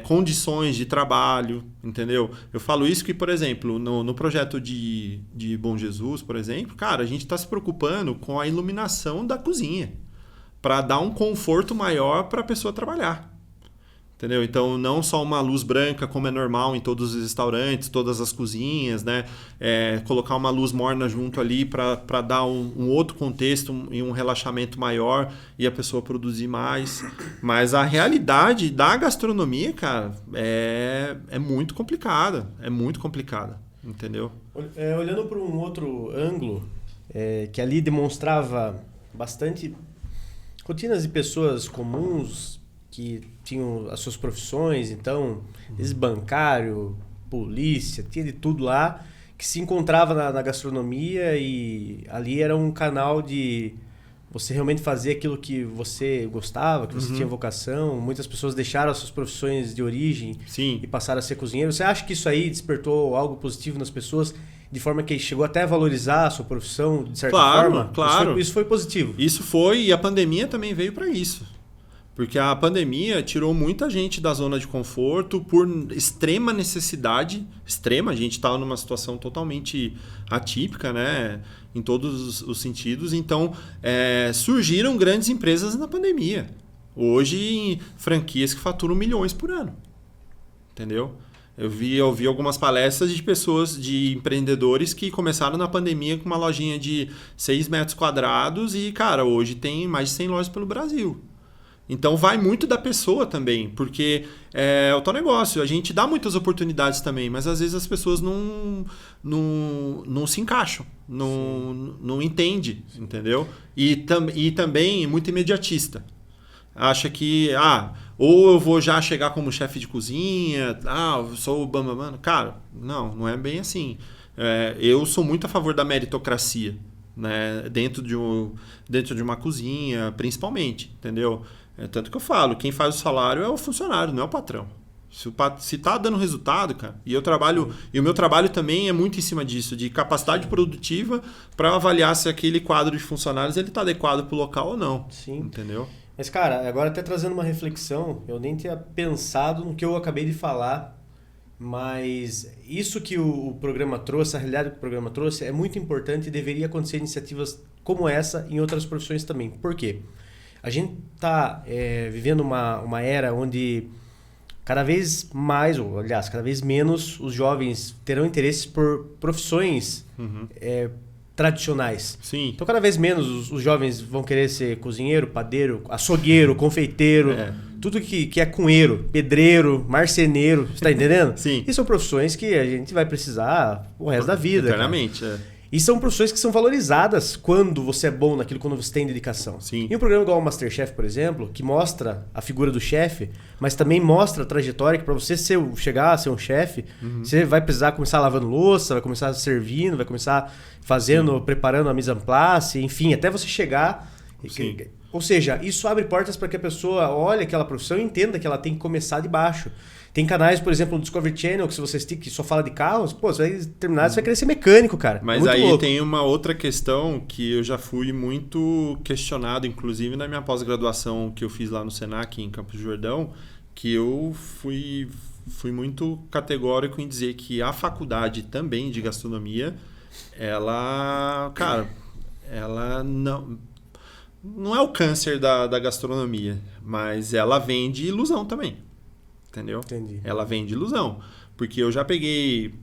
condições de trabalho, entendeu? Eu falo isso que, por exemplo, no projeto de Bom Jesus, por exemplo, cara, a gente está se preocupando com a iluminação da cozinha, para dar um conforto maior para a pessoa trabalhar. Entendeu? Então, não só uma luz branca, como é normal em todos os restaurantes, todas as cozinhas, né? Colocar uma luz morna junto ali para dar um outro contexto e um relaxamento maior e a pessoa produzir mais. Mas a realidade da gastronomia, cara, é muito complicada. É muito complicada, entendeu? Olhando para um outro ângulo, que ali demonstrava bastante rotinas de pessoas comuns que tinham as suas profissões, então, bancário, polícia, tinha de tudo lá, que se encontrava na gastronomia e ali era um canal de você realmente fazer aquilo que você gostava, que você tinha vocação. Muitas pessoas deixaram as suas profissões de origem e passaram a ser cozinheiro. Você acha que isso aí despertou algo positivo nas pessoas, de forma que chegou até a valorizar a sua profissão, de certa forma? Claro. Isso foi positivo. Isso foi, e a pandemia também veio para isso. Porque a pandemia tirou muita gente da zona de conforto por extrema necessidade. Extrema, a gente estava numa situação totalmente atípica, né? Em todos os sentidos. Então, surgiram grandes empresas na pandemia. Hoje, franquias que faturam milhões por ano. Entendeu? Eu vi algumas palestras de pessoas, de empreendedores que começaram na pandemia com uma lojinha de 6 metros quadrados e, cara, hoje tem mais de 100 lojas pelo Brasil. Então vai muito da pessoa também, porque é o tal negócio, a gente dá muitas oportunidades também, mas às vezes as pessoas não se encaixam, não entendem, entendeu? E também muito imediatista. Acha que, ou eu vou já chegar como chefe de cozinha, eu sou o bambamano. Cara, não é bem assim. Eu sou muito a favor da meritocracia, né? Dentro de uma cozinha, principalmente, entendeu? Tanto que eu falo, quem faz o salário é o funcionário, não é o patrão. Se tá dando resultado, cara, e o meu trabalho também é muito em cima disso, de capacidade produtiva para avaliar se aquele quadro de funcionários ele tá adequado pro local ou não. Sim. Entendeu? Mas, cara, agora até trazendo uma reflexão, eu nem tinha pensado no que eu acabei de falar, mas isso que o programa trouxe, a realidade que o programa trouxe, é muito importante e deveria acontecer iniciativas como essa em outras profissões também. Por quê? A gente está vivendo uma era onde cada vez mais, ou aliás, cada vez menos, os jovens terão interesses por profissões tradicionais. Sim. Então, cada vez menos os jovens vão querer ser cozinheiro, padeiro, açougueiro, confeiteiro, tudo que é cunheiro, pedreiro, marceneiro, você está entendendo? Sim. E são profissões que a gente vai precisar o resto da vida. Eternamente, E são profissões que são valorizadas quando você é bom naquilo, quando você tem dedicação. Sim. E um programa igual o MasterChef, por exemplo, que mostra a figura do chefe, mas também mostra a trajetória que para você chegar a ser um chefe, você vai precisar começar lavando louça, vai começar servindo, vai começar fazendo, preparando a mise en place, enfim, até você chegar Ou seja, isso abre portas para que a pessoa olhe aquela profissão e entenda que ela tem que começar de baixo. Tem canais, por exemplo, no Discovery Channel, que se você assistir, que só fala de carros, pô, você vai terminar, você vai querer ser mecânico, cara. Mas muito aí louco. tem uma outra questão que eu já fui muito questionado, inclusive na minha pós-graduação que eu fiz lá no Senac, em Campos do Jordão, que eu fui muito categórico em dizer que a faculdade também de gastronomia, ela não é o câncer da gastronomia, mas ela vende ilusão também. Entendeu? Entendi. Ela vende ilusão. Porque eu já peguei...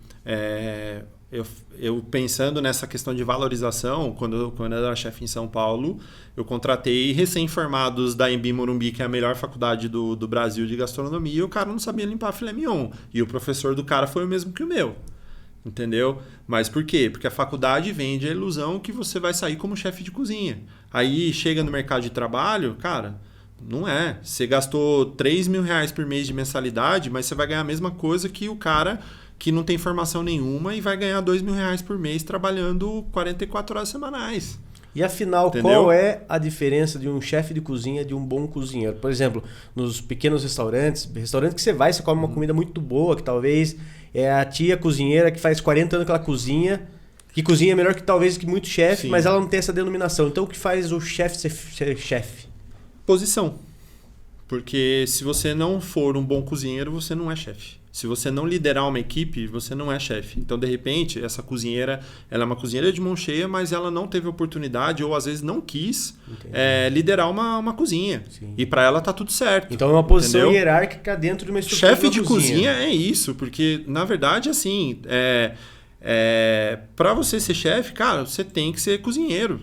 eu pensando nessa questão de valorização, quando eu era chefe em São Paulo, eu contratei recém-formados da Embi Morumbi, que é a melhor faculdade do Brasil de gastronomia, e o cara não sabia limpar filé mignon. E o professor do cara foi o mesmo que o meu. Entendeu? Mas por quê? Porque a faculdade vende a ilusão que você vai sair como chefe de cozinha. Aí chega no mercado de trabalho, cara... Não é. Você gastou R$3.000 por mês de mensalidade, mas você vai ganhar a mesma coisa que o cara que não tem formação nenhuma e vai ganhar R$2.000 por mês trabalhando 44 horas semanais. E afinal, Entendeu? Qual é a diferença de um chefe de cozinha de um bom cozinheiro? Por exemplo, nos pequenos restaurantes que você vai, você come uma comida muito boa, que talvez é a tia cozinheira que faz 40 anos que ela cozinha, que cozinha melhor que talvez que muito chefe, mas ela não tem essa denominação. Então o que faz o chefe ser chefe? Posição. Porque se você não for um bom cozinheiro, você não é chefe. Se você não liderar uma equipe, você não é chefe. Então, de repente, essa cozinheira, ela é uma cozinheira de mão cheia, mas ela não teve oportunidade ou às vezes não quis liderar uma cozinha. Sim. E para ela tá tudo certo. Então é uma posição hierárquica dentro de uma estrutura. Chefe de cozinha é isso, porque na verdade, assim, para você ser chefe, cara, você tem que ser cozinheiro.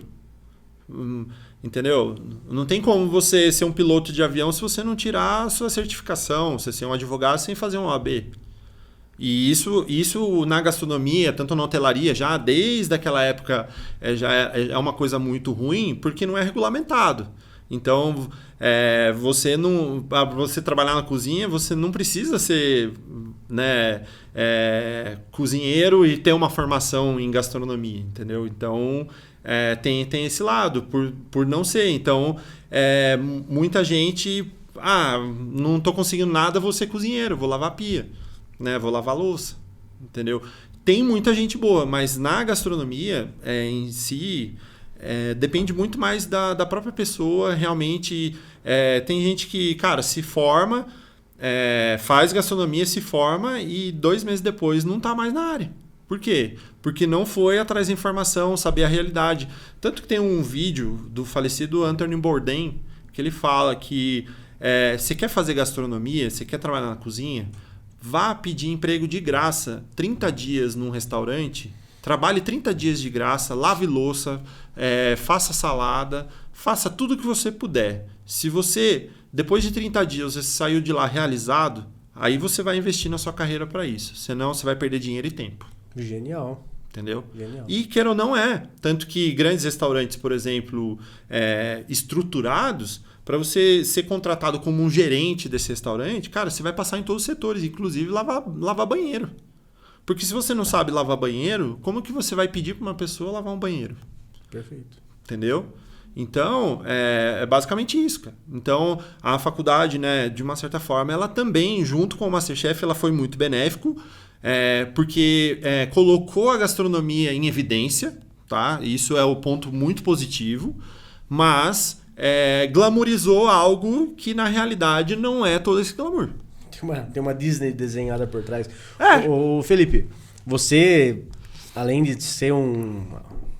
Entendeu? Não tem como você ser um piloto de avião se você não tirar a sua certificação, você ser um advogado sem fazer um OAB. E isso na gastronomia, tanto na hotelaria, já desde aquela época já é uma coisa muito ruim, porque não é regulamentado. Então, para você trabalhar na cozinha, você não precisa ser cozinheiro e ter uma formação em gastronomia, entendeu? Então, tem esse lado, por não ser. Então, muita gente... não estou conseguindo nada, vou ser cozinheiro, vou lavar a pia, né? Vou lavar a louça, entendeu? Tem muita gente boa, mas na gastronomia em si... depende muito mais da própria pessoa, realmente. Tem gente que, cara, se forma, faz gastronomia, se forma e 2 meses depois não está mais na área. Por quê? Porque não foi atrás da informação, saber a realidade. Tanto que tem um vídeo do falecido Anthony Bourdain, que ele fala que você quer fazer gastronomia, você quer trabalhar na cozinha, vá pedir emprego de graça 30 dias num restaurante, trabalhe 30 dias de graça, lave louça, faça salada, faça tudo o que você puder. Se você, depois de 30 dias, você saiu de lá realizado, aí você vai investir na sua carreira para isso. Senão você vai perder dinheiro e tempo. Genial. Entendeu? Genial. E queira ou não Tanto que grandes restaurantes, por exemplo, estruturados, para você ser contratado como um gerente desse restaurante, cara, você vai passar em todos os setores, inclusive lavar banheiro. Porque se você não sabe lavar banheiro, como que você vai pedir para uma pessoa lavar um banheiro? Perfeito. Entendeu? Então, é basicamente isso, cara. Então, a faculdade, né, de uma certa forma, ela também, junto com o MasterChef, ela foi muito benéfico, porque colocou a gastronomia em evidência, tá? Isso é o ponto muito positivo, mas glamourizou algo que, na realidade, não é todo esse glamour. Tem uma Disney desenhada por trás. Ô, Felipe, você, além de ser um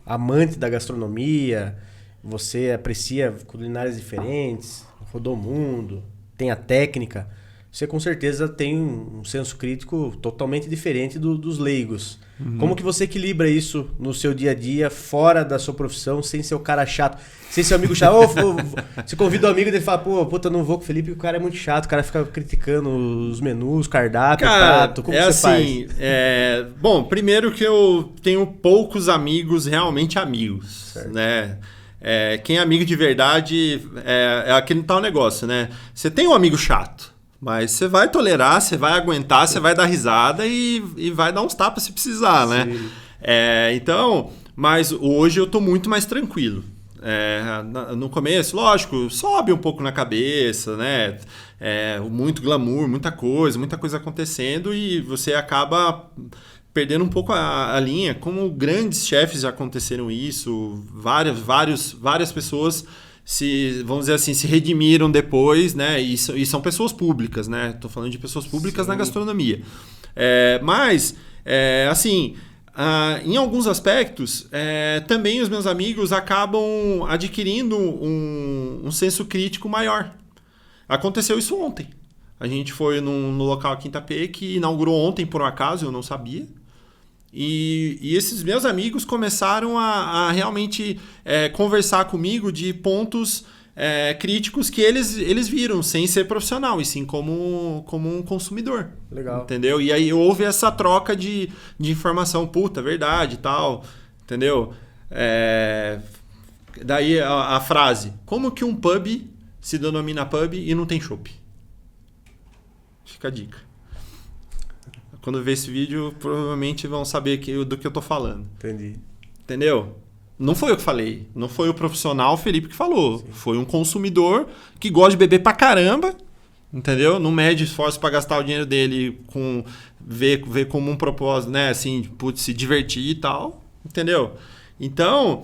amante da gastronomia, você aprecia culinárias diferentes, rodou o mundo, tem a técnica, você com certeza tem um senso crítico totalmente diferente dos leigos. Uhum. Como que você equilibra isso no seu dia a dia, fora da sua profissão, sem ser o cara chato? Sem ser o amigo chato. Você convida o amigo e ele fala, puta, não vou com o Felipe, o cara é muito chato, o cara fica criticando os menus, cardápio, prato. Como que você faz? Bom, primeiro que eu tenho poucos amigos, realmente amigos, certo, né? Quem é amigo de verdade é aquele tal negócio, né? Você tem um amigo chato, mas você vai tolerar, você vai aguentar, você vai dar risada e vai dar uns tapas se precisar, né? Então, mas hoje eu tô muito mais tranquilo. No começo, lógico, sobe um pouco na cabeça, né? Muito glamour, muita coisa acontecendo e você acaba perdendo um pouco a linha. Como grandes chefes já aconteceram isso, várias pessoas vamos dizer assim, se redimiram depois, né? E são pessoas públicas, né? Tô falando de pessoas públicas na gastronomia. Mas, assim, em alguns aspectos, também os meus amigos acabam adquirindo um senso crítico maior. Aconteceu isso ontem. A gente foi no local aqui em Itapê, que inaugurou ontem, por um acaso, eu não sabia. E esses meus amigos começaram a realmente conversar comigo de pontos críticos que eles viram, sem ser profissional, e sim como um consumidor. Legal. Entendeu? E aí houve essa troca de informação, puta, verdade e tal, entendeu? Daí a frase, como que um pub se denomina pub e não tem chopp? Fica a dica. Quando ver esse vídeo, provavelmente vão saber do que eu tô falando. Entendi. Entendeu? Não foi eu que falei. Não foi o profissional Felipe que falou. Sim. Foi um consumidor que gosta de beber pra caramba. Entendeu? Não mede esforço pra gastar o dinheiro dele com ver como um propósito, né? Assim, putz, se divertir e tal. Entendeu? Então,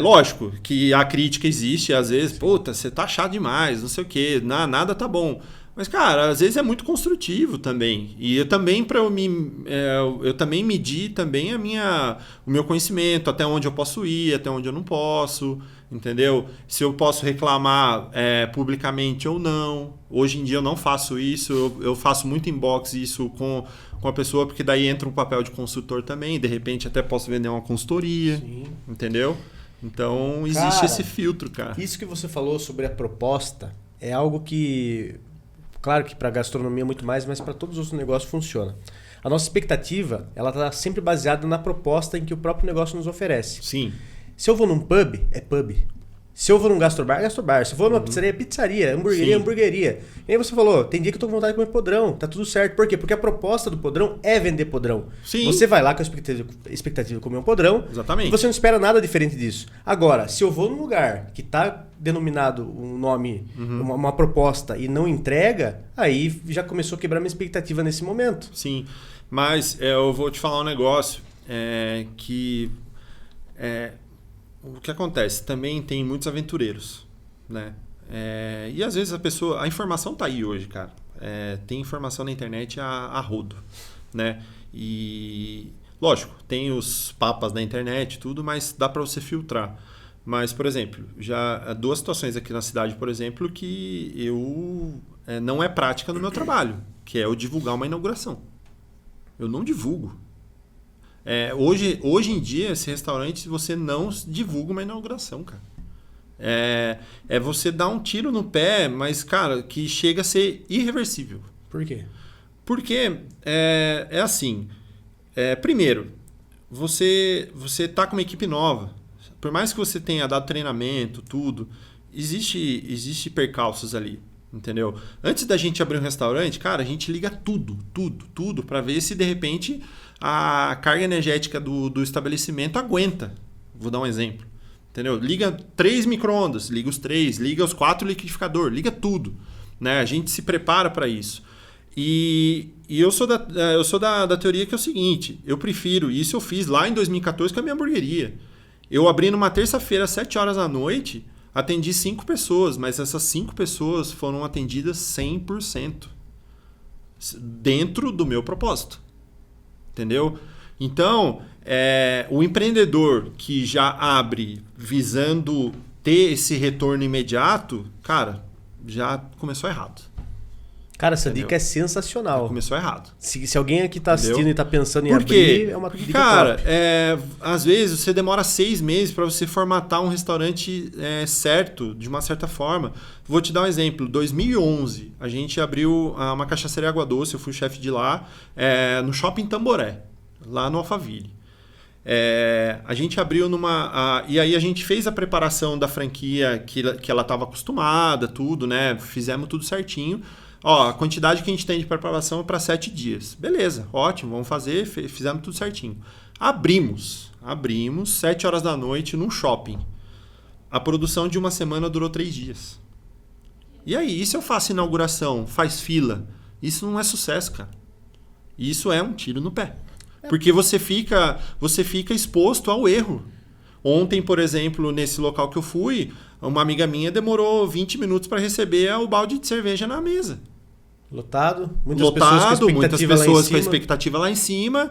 lógico que a crítica existe. Às vezes, puta, você tá chato demais, não sei o quê. Nada tá bom. Mas, cara, às vezes é muito construtivo também. E eu também, eu também medi também o meu conhecimento, até onde eu posso ir, até onde eu não posso, entendeu? Se eu posso reclamar publicamente ou não. Hoje em dia eu não faço isso, eu faço muito inbox isso com a pessoa, porque daí entra um papel de consultor também, de repente até posso vender uma consultoria, sim, entendeu? Então existe esse filtro, cara. Isso que você falou sobre a proposta é algo que... Claro que para a gastronomia é muito mais, mas para todos os outros negócios funciona. A nossa expectativa, ela está sempre baseada na proposta em que o próprio negócio nos oferece. Sim. Se eu vou num pub, é pub. Se eu vou num gastrobar, é gastrobar. Se eu vou numa pizzaria, é pizzaria. Hamburgueria, hamburgueria. E aí você falou, tem dia que eu tô com vontade de comer podrão. Tá tudo certo. Por quê? Porque a proposta do podrão é vender podrão. Sim. Você vai lá com a expectativa de comer um podrão. Exatamente. E você não espera nada diferente disso. Agora, se eu vou num lugar que tá denominado um nome, uma proposta e não entrega, aí já começou a quebrar minha expectativa nesse momento. Sim. Mas eu vou te falar um negócio o que acontece? Também tem muitos aventureiros, né? E às vezes a informação tá aí hoje, cara. Tem informação na internet a rodo, né? E lógico, tem os papas na internet e tudo, mas dá para você filtrar. Mas, por exemplo, já há 2 situações aqui na cidade, por exemplo, que não é prática no meu trabalho, que é eu divulgar uma inauguração. Eu não divulgo. Hoje em dia, esse restaurante, você não divulga uma inauguração, cara. Você dar um tiro no pé, mas, cara, que chega a ser irreversível. Por quê? Porque assim, primeiro, você tá com uma equipe nova. Por mais que você tenha dado treinamento, tudo, existe percalços ali. Entendeu? Antes da gente abrir um restaurante, cara, a gente liga tudo para ver se de repente a carga energética do estabelecimento aguenta. Vou dar um exemplo. Entendeu? Liga 3 micro-ondas, liga os 3, liga os 4 liquidificador, liga tudo. Né? A gente se prepara para isso. E eu sou da teoria que é o seguinte, eu prefiro, isso eu fiz lá em 2014 com a minha hamburgueria. Eu abri numa terça-feira às 7 horas da noite, atendi 5 pessoas, mas essas 5 pessoas foram atendidas 100% dentro do meu propósito. Entendeu? Então, o empreendedor que já abre visando ter esse retorno imediato, cara, já começou errado. Cara, essa dica é sensacional. Já começou errado. Se alguém aqui tá assistindo e tá pensando em abrir, é uma dica cara, top. Às vezes você demora 6 meses para você formatar um restaurante certo, de uma certa forma. Vou te dar um exemplo. 2011, a gente abriu uma cachaçaria Água Doce, eu fui chefe de lá, no Shopping Tamboré, lá no Alphaville. A gente abriu e aí a gente fez a preparação da franquia que ela estava acostumada, tudo, né? Fizemos tudo certinho. A quantidade que a gente tem de preparação é para 7 dias. Beleza, ótimo, vamos fazer, fizemos tudo certinho. Abrimos 7 horas da noite num shopping. A produção de uma semana durou 3 dias. E aí, e se eu faço inauguração, faz fila? Isso não é sucesso, cara. Isso é um tiro no pé. Porque você fica exposto ao erro. Ontem, por exemplo, nesse local que eu fui, uma amiga minha demorou 20 minutos para receber o balde de cerveja na mesa. Lotado, muitas pessoas com a expectativa lá em cima.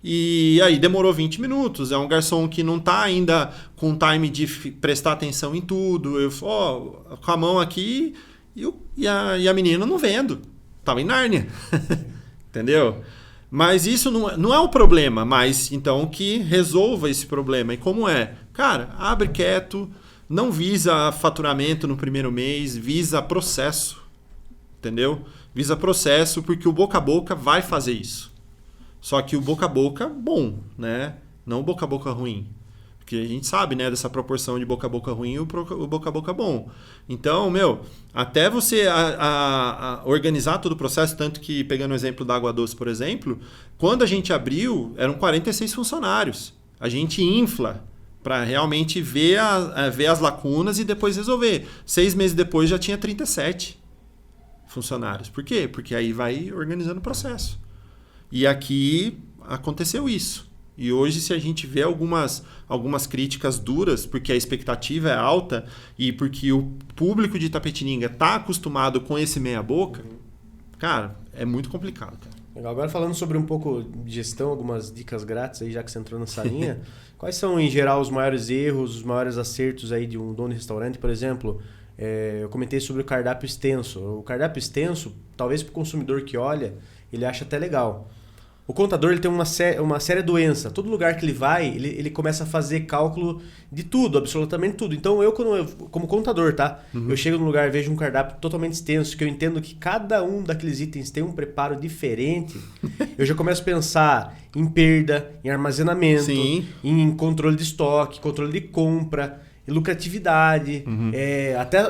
E aí demorou 20 minutos. É um garçom que não está ainda com time de prestar atenção em tudo. Eu com a mão aqui e a menina não vendo. Tava em Nárnia. Entendeu? Mas isso não é o problema, mas então que resolva esse problema. E como é? Cara, abre quieto, não visa faturamento no primeiro mês, visa processo. Entendeu? Visa processo, porque o boca a boca vai fazer isso. Só que o boca a boca bom, né? Não o boca a boca ruim. Porque a gente sabe, né, dessa proporção de boca a boca ruim e o boca a boca bom. Então, até você organizar todo o processo, tanto que, pegando o exemplo da Água Doce, por exemplo, quando a gente abriu, eram 46 funcionários. A gente infla para realmente ver as lacunas e depois resolver. 6 meses depois já tinha 37 funcionários. Por quê? Porque aí vai organizando o processo. E aqui aconteceu isso. E hoje, se a gente vê algumas críticas duras, porque a expectativa é alta e porque o público de Itapetininga está acostumado com esse meia-boca, cara, é muito complicado, cara. Legal. Agora falando sobre um pouco de gestão, algumas dicas grátis aí, já que você entrou nessa linha, quais são, em geral, os maiores erros, os maiores acertos aí de um dono de restaurante? Por exemplo, eu comentei sobre o cardápio extenso. O cardápio extenso, talvez para o consumidor que olha, ele acha até legal. O contador ele tem uma séria doença. Todo lugar que ele vai, ele começa a fazer cálculo de tudo, absolutamente tudo. Então, como contador, tá? Uhum. Eu chego num lugar, vejo um cardápio totalmente extenso, que eu entendo que cada um daqueles itens tem um preparo diferente. Eu já começo a pensar em perda, em armazenamento, Sim. em controle de estoque, controle de compra, em lucratividade, até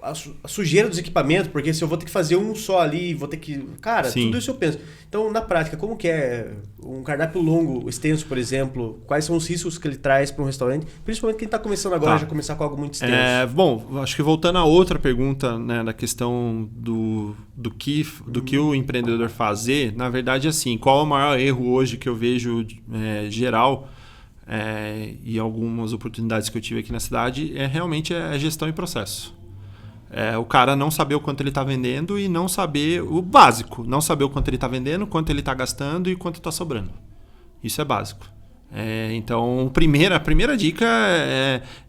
a sujeira dos equipamentos, porque se eu vou ter que fazer um só ali, vou ter que... Cara, Sim. Tudo isso eu penso. Então, na prática, como que é um cardápio longo, extenso, por exemplo? Quais são os riscos que ele traz para um restaurante? Principalmente quem está começando agora, já começar com algo muito extenso. Bom, acho que voltando a outra pergunta, né, da questão do que o empreendedor fazer, na verdade, assim, qual é o maior erro hoje que eu vejo geral e algumas oportunidades que eu tive aqui na cidade realmente a gestão e processo. O cara não saber o quanto ele está vendendo e não saber o básico. Não saber o quanto ele está vendendo, quanto ele está gastando e quanto está sobrando. Isso é básico. Então, a primeira dica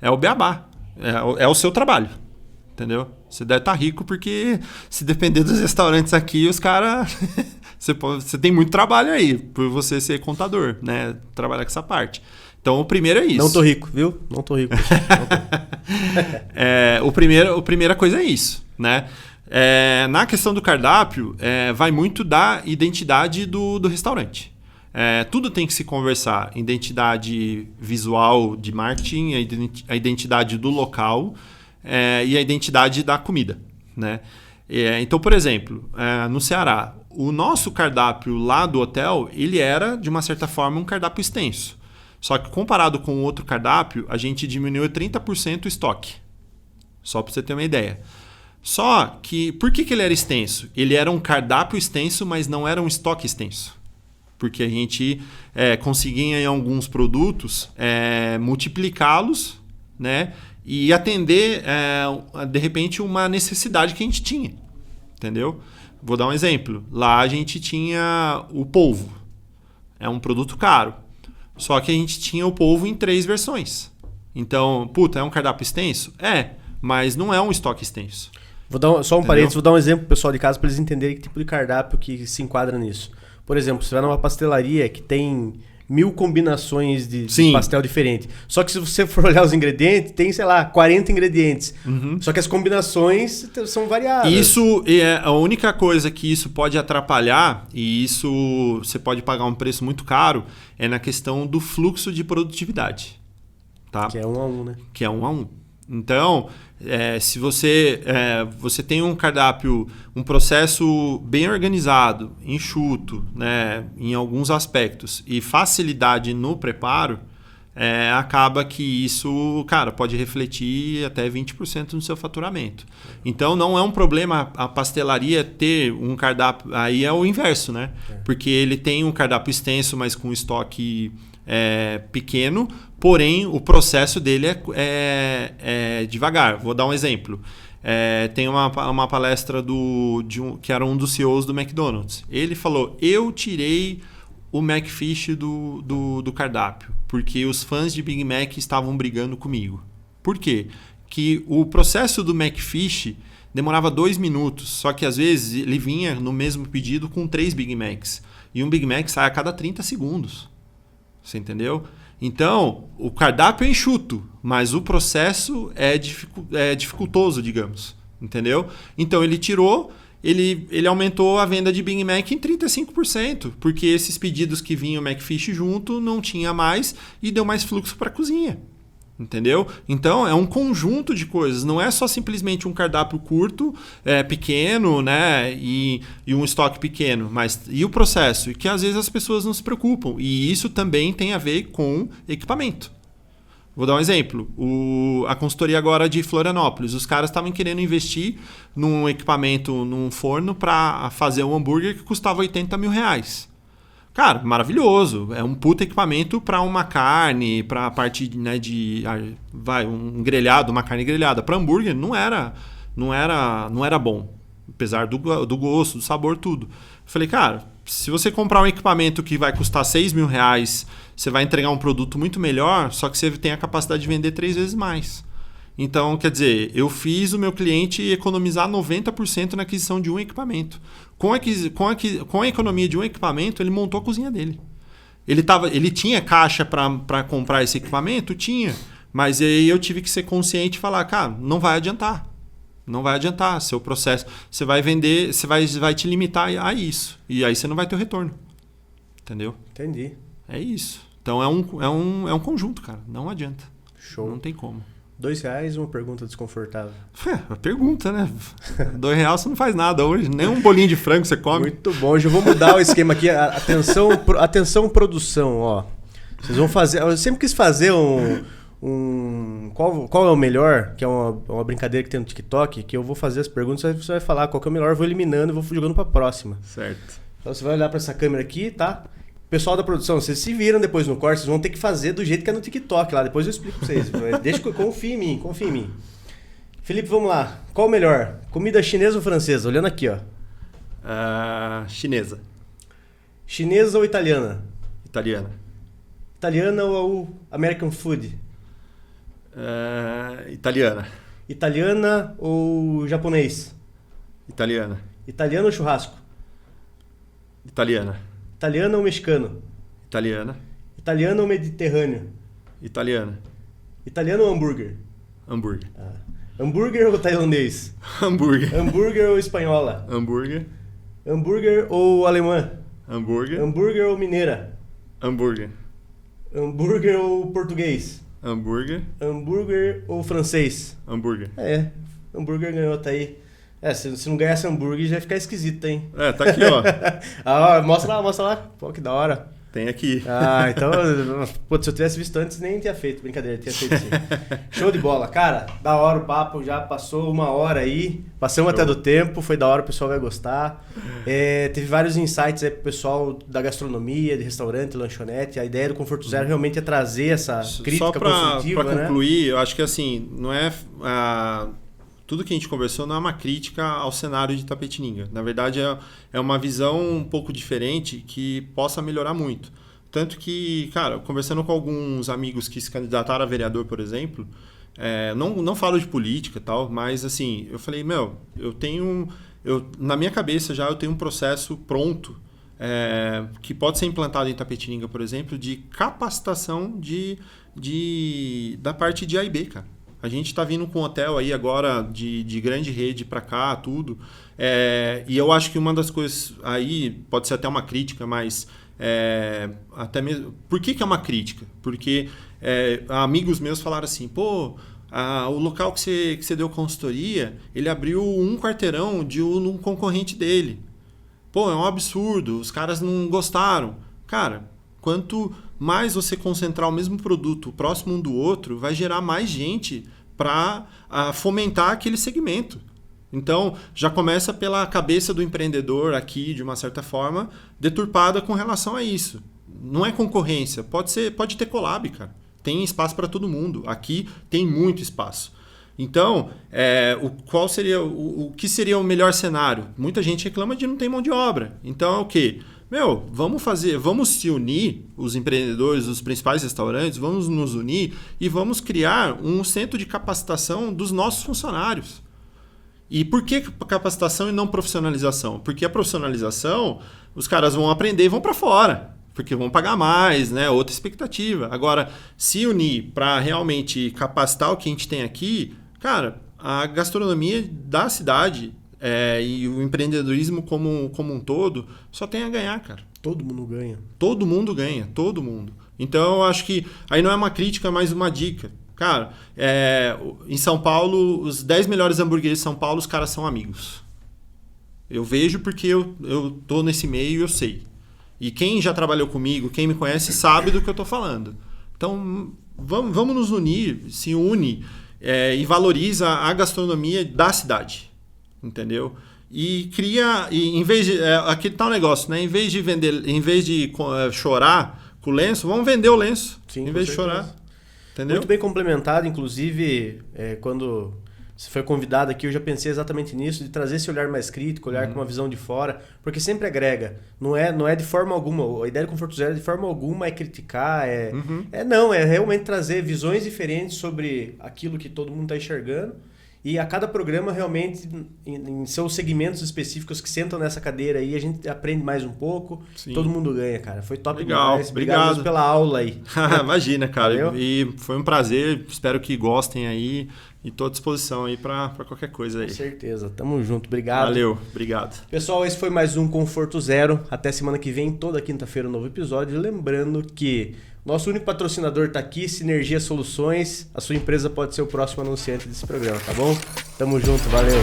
é o beabá. É o seu trabalho. Entendeu? Você deve estar rico porque se depender dos restaurantes aqui, os caras... você tem muito trabalho aí por você ser contador, né? Trabalhar com essa parte. Então, o primeiro é isso. Não tô rico, viu? Não tô rico. A primeira coisa é isso, né? Na questão do cardápio, vai muito da identidade do restaurante. Tudo tem que se conversar. Identidade visual de marketing, a identidade do local e a identidade da comida, né? Então, por exemplo, no Ceará, o nosso cardápio lá do hotel, ele era, de uma certa forma, um cardápio extenso. Só que comparado com o outro cardápio, a gente diminuiu 30% o estoque. Só para você ter uma ideia. Só que, por que ele era extenso? Ele era um cardápio extenso, mas não era um estoque extenso. Porque a gente conseguia em alguns produtos multiplicá-los, né? E atender, de repente, uma necessidade que a gente tinha. Entendeu? Vou dar um exemplo. Lá a gente tinha o polvo. É um produto caro. Só que a gente tinha o polvo em 3 versões. Então, é um cardápio extenso? Mas não é um estoque extenso. Vou dar só um parênteses, vou dar um exemplo pro pessoal de casa para eles entenderem que tipo de cardápio que se enquadra nisso. Por exemplo, você vai numa pastelaria que tem 1000 combinações de pastel diferente. Só que se você for olhar os ingredientes, tem, 40 ingredientes. Uhum. Só que as combinações são variadas. Isso é a única coisa que isso pode atrapalhar, e isso você pode pagar um preço muito caro, é na questão do fluxo de produtividade. Tá? Que é 1 a 1, né? Que é 1 a 1. Então, se você tem um cardápio, um processo bem organizado, enxuto, né, em alguns aspectos, e facilidade no preparo, acaba que isso, cara, pode refletir até 20% no seu faturamento. Então, não é um problema a pastelaria ter um cardápio... Aí é o inverso, né? Porque ele tem um cardápio extenso, mas com estoque pequeno, porém, o processo dele é devagar. Vou dar um exemplo. Tem uma palestra que era um dos CEOs do McDonald's. Ele falou, eu tirei o McFish do cardápio, porque os fãs de Big Mac estavam brigando comigo. Por quê? Que o processo do McFish demorava 2 minutos, só que às vezes ele vinha no mesmo pedido com 3 Big Macs. E um Big Mac sai a cada 30 segundos. Você entendeu? Então, o cardápio é enxuto, mas o processo é dificultoso, digamos. Entendeu? Então, ele tirou... Ele aumentou a venda de Big Mac em 35%, porque esses pedidos que vinham o McFish junto não tinha mais e deu mais fluxo para a cozinha. Entendeu? Então, é um conjunto de coisas. Não é só simplesmente um cardápio curto, pequeno, né? E um estoque pequeno. E o processo? E que às vezes as pessoas não se preocupam. E isso também tem a ver com equipamento. Vou dar um exemplo. A consultoria agora de Florianópolis. Os caras estavam querendo investir num equipamento, num forno, para fazer um hambúrguer que custava R$80 mil. Cara, maravilhoso. É um puta equipamento para uma carne, para a parte, né, um grelhado, uma carne grelhada. Para hambúrguer não era bom. Apesar do gosto, do sabor, tudo. Eu falei, cara, se você comprar um equipamento que vai custar R$6 mil, você vai entregar um produto muito melhor, só que você tem a capacidade de vender 3 vezes mais. Então, quer dizer, eu fiz o meu cliente economizar 90% na aquisição de um equipamento. Com a economia de um equipamento, ele montou a cozinha dele. Ele tinha caixa para comprar esse equipamento? Tinha. Mas aí eu tive que ser consciente e falar, cara, não vai adiantar. Não vai adiantar. Seu processo, você vai vender, você vai te limitar a isso. E aí você não vai ter o retorno. Entendeu? Entendi. É isso. Então é um conjunto, cara. Não adianta. Show. Não tem como. R$2, uma pergunta desconfortável. Uma pergunta, né? R$2 você não faz nada hoje. Nem um bolinho de frango você come. Muito bom. Hoje eu vou mudar o esquema aqui. Atenção produção, ó. Vocês vão fazer... Eu sempre quis fazer qual é o melhor, que é uma brincadeira que tem no TikTok, que eu vou fazer as perguntas, você vai falar qual que é o melhor, eu vou eliminando e vou jogando pra próxima. Certo. Então você vai olhar pra essa câmera aqui, tá? Pessoal da produção, vocês se viram depois no corte, vocês vão ter que fazer do jeito que é no TikTok lá, depois eu explico pra vocês. Confia em mim. Felipe, vamos lá. Qual o melhor? Comida chinesa ou francesa? Olhando aqui, ó. Chinesa. Chinesa ou italiana? Italiana. Italiana ou American food? Italiana. Italiana ou japonês? Italiana. Italiano ou churrasco? Italiana. Italiano ou mexicano? Italiana. Italiano ou mediterrâneo? Italiana. Italiano ou hambúrguer? Hambúrguer. Hambúrguer ou tailandês? Hambúrguer. Hambúrguer ou espanhola? Hambúrguer. Hambúrguer ou alemã? Hambúrguer. Hambúrguer ou mineira? Hambúrguer. Hambúrguer ou português? Hambúrguer. Hambúrguer ou francês? Hambúrguer. Hambúrguer ganhou, tá aí. Se não ganhasse hambúrguer já ia ficar esquisito, hein? Tá aqui, ó. Mostra lá. Pô, que da hora. Tem aqui. Então... Putz, se eu tivesse visto antes, nem tinha feito. Brincadeira, tinha feito sim. Show de bola. Cara, da hora o papo. Já passou 1 hora aí. Passamos até do tempo. Foi da hora, o pessoal vai gostar. Teve vários insights aí pro pessoal da gastronomia, de restaurante, lanchonete. A ideia do Conforto Zero realmente é trazer essa crítica construtiva, né? Só pra concluir, eu acho que assim, não é... Tudo que a gente conversou não é uma crítica ao cenário de Itapetininga. Na verdade, é uma visão um pouco diferente que possa melhorar muito. Tanto que, cara, conversando com alguns amigos que se candidataram a vereador, por exemplo, não falo de política e tal, mas assim, eu falei, na minha cabeça já eu tenho um processo pronto que pode ser implantado em Itapetininga, por exemplo, de capacitação da parte de A e B, cara. A gente está vindo com um hotel aí agora de grande rede para cá, tudo. E eu acho que uma das coisas aí, pode ser até uma crítica, mas até mesmo... Por que é uma crítica? Porque amigos meus falaram assim, pô, o local que você deu consultoria, ele abriu um quarteirão de um concorrente dele. Pô, é um absurdo, os caras não gostaram. Cara, quanto mais você concentrar o mesmo produto próximo um do outro, vai gerar mais gente para fomentar aquele segmento. Então, já começa pela cabeça do empreendedor aqui, de uma certa forma, deturpada com relação a isso. Não é concorrência, pode ter collab, cara. Tem espaço para todo mundo. Aqui tem muito espaço. Então, o que seria o melhor cenário? Muita gente reclama de não ter mão de obra. Então, é o quê? Vamos se unir, os empreendedores, os principais restaurantes, vamos nos unir e vamos criar um centro de capacitação dos nossos funcionários. E por que capacitação e não profissionalização? Porque a profissionalização, os caras vão aprender e vão para fora, porque vão pagar mais, né? Outra expectativa. Agora, se unir para realmente capacitar o que a gente tem aqui, cara, a gastronomia da cidade e o empreendedorismo como um todo só tem a ganhar, cara. Todo mundo ganha. Todo mundo ganha, todo mundo. Então, eu acho que aí não é uma crítica, mas uma dica. Cara, em São Paulo, os 10 melhores hambúrgueres de São Paulo, os caras são amigos. Eu vejo porque eu tô nesse meio e eu sei. E quem já trabalhou comigo, quem me conhece, sabe do que eu tô falando. Então, vamos nos unir, se une e valoriza a gastronomia da cidade. Entendeu? E cria... em vez de... aqui tá um negócio, né? Em vez de chorar com o lenço, vamos vender o lenço. Sim, em vez de chorar. Entendeu? Muito bem complementado, inclusive, quando você foi convidado aqui, eu já pensei exatamente nisso, de trazer esse olhar mais crítico, olhar com uma visão de fora, porque sempre agrega. Não é de forma alguma, a ideia do Conforto Zero de forma alguma é criticar, é realmente trazer visões diferentes sobre aquilo que todo mundo está enxergando. E a cada programa, realmente, em seus segmentos específicos que sentam nessa cadeira aí, a gente aprende mais um pouco. Sim. Todo mundo ganha, cara. Foi top demais. Obrigado pela aula aí. Imagina, cara. Valeu? E foi um prazer. Espero que gostem aí. E tô à disposição aí para qualquer coisa aí. Com certeza. Tamo junto. Obrigado. Valeu. Obrigado. Pessoal, esse foi mais um Conforto Zero. Até semana que vem, toda quinta-feira, um novo episódio. Lembrando que nosso único patrocinador está aqui, Sinergia Soluções. A sua empresa pode ser o próximo anunciante desse programa, tá bom? Tamo junto, valeu!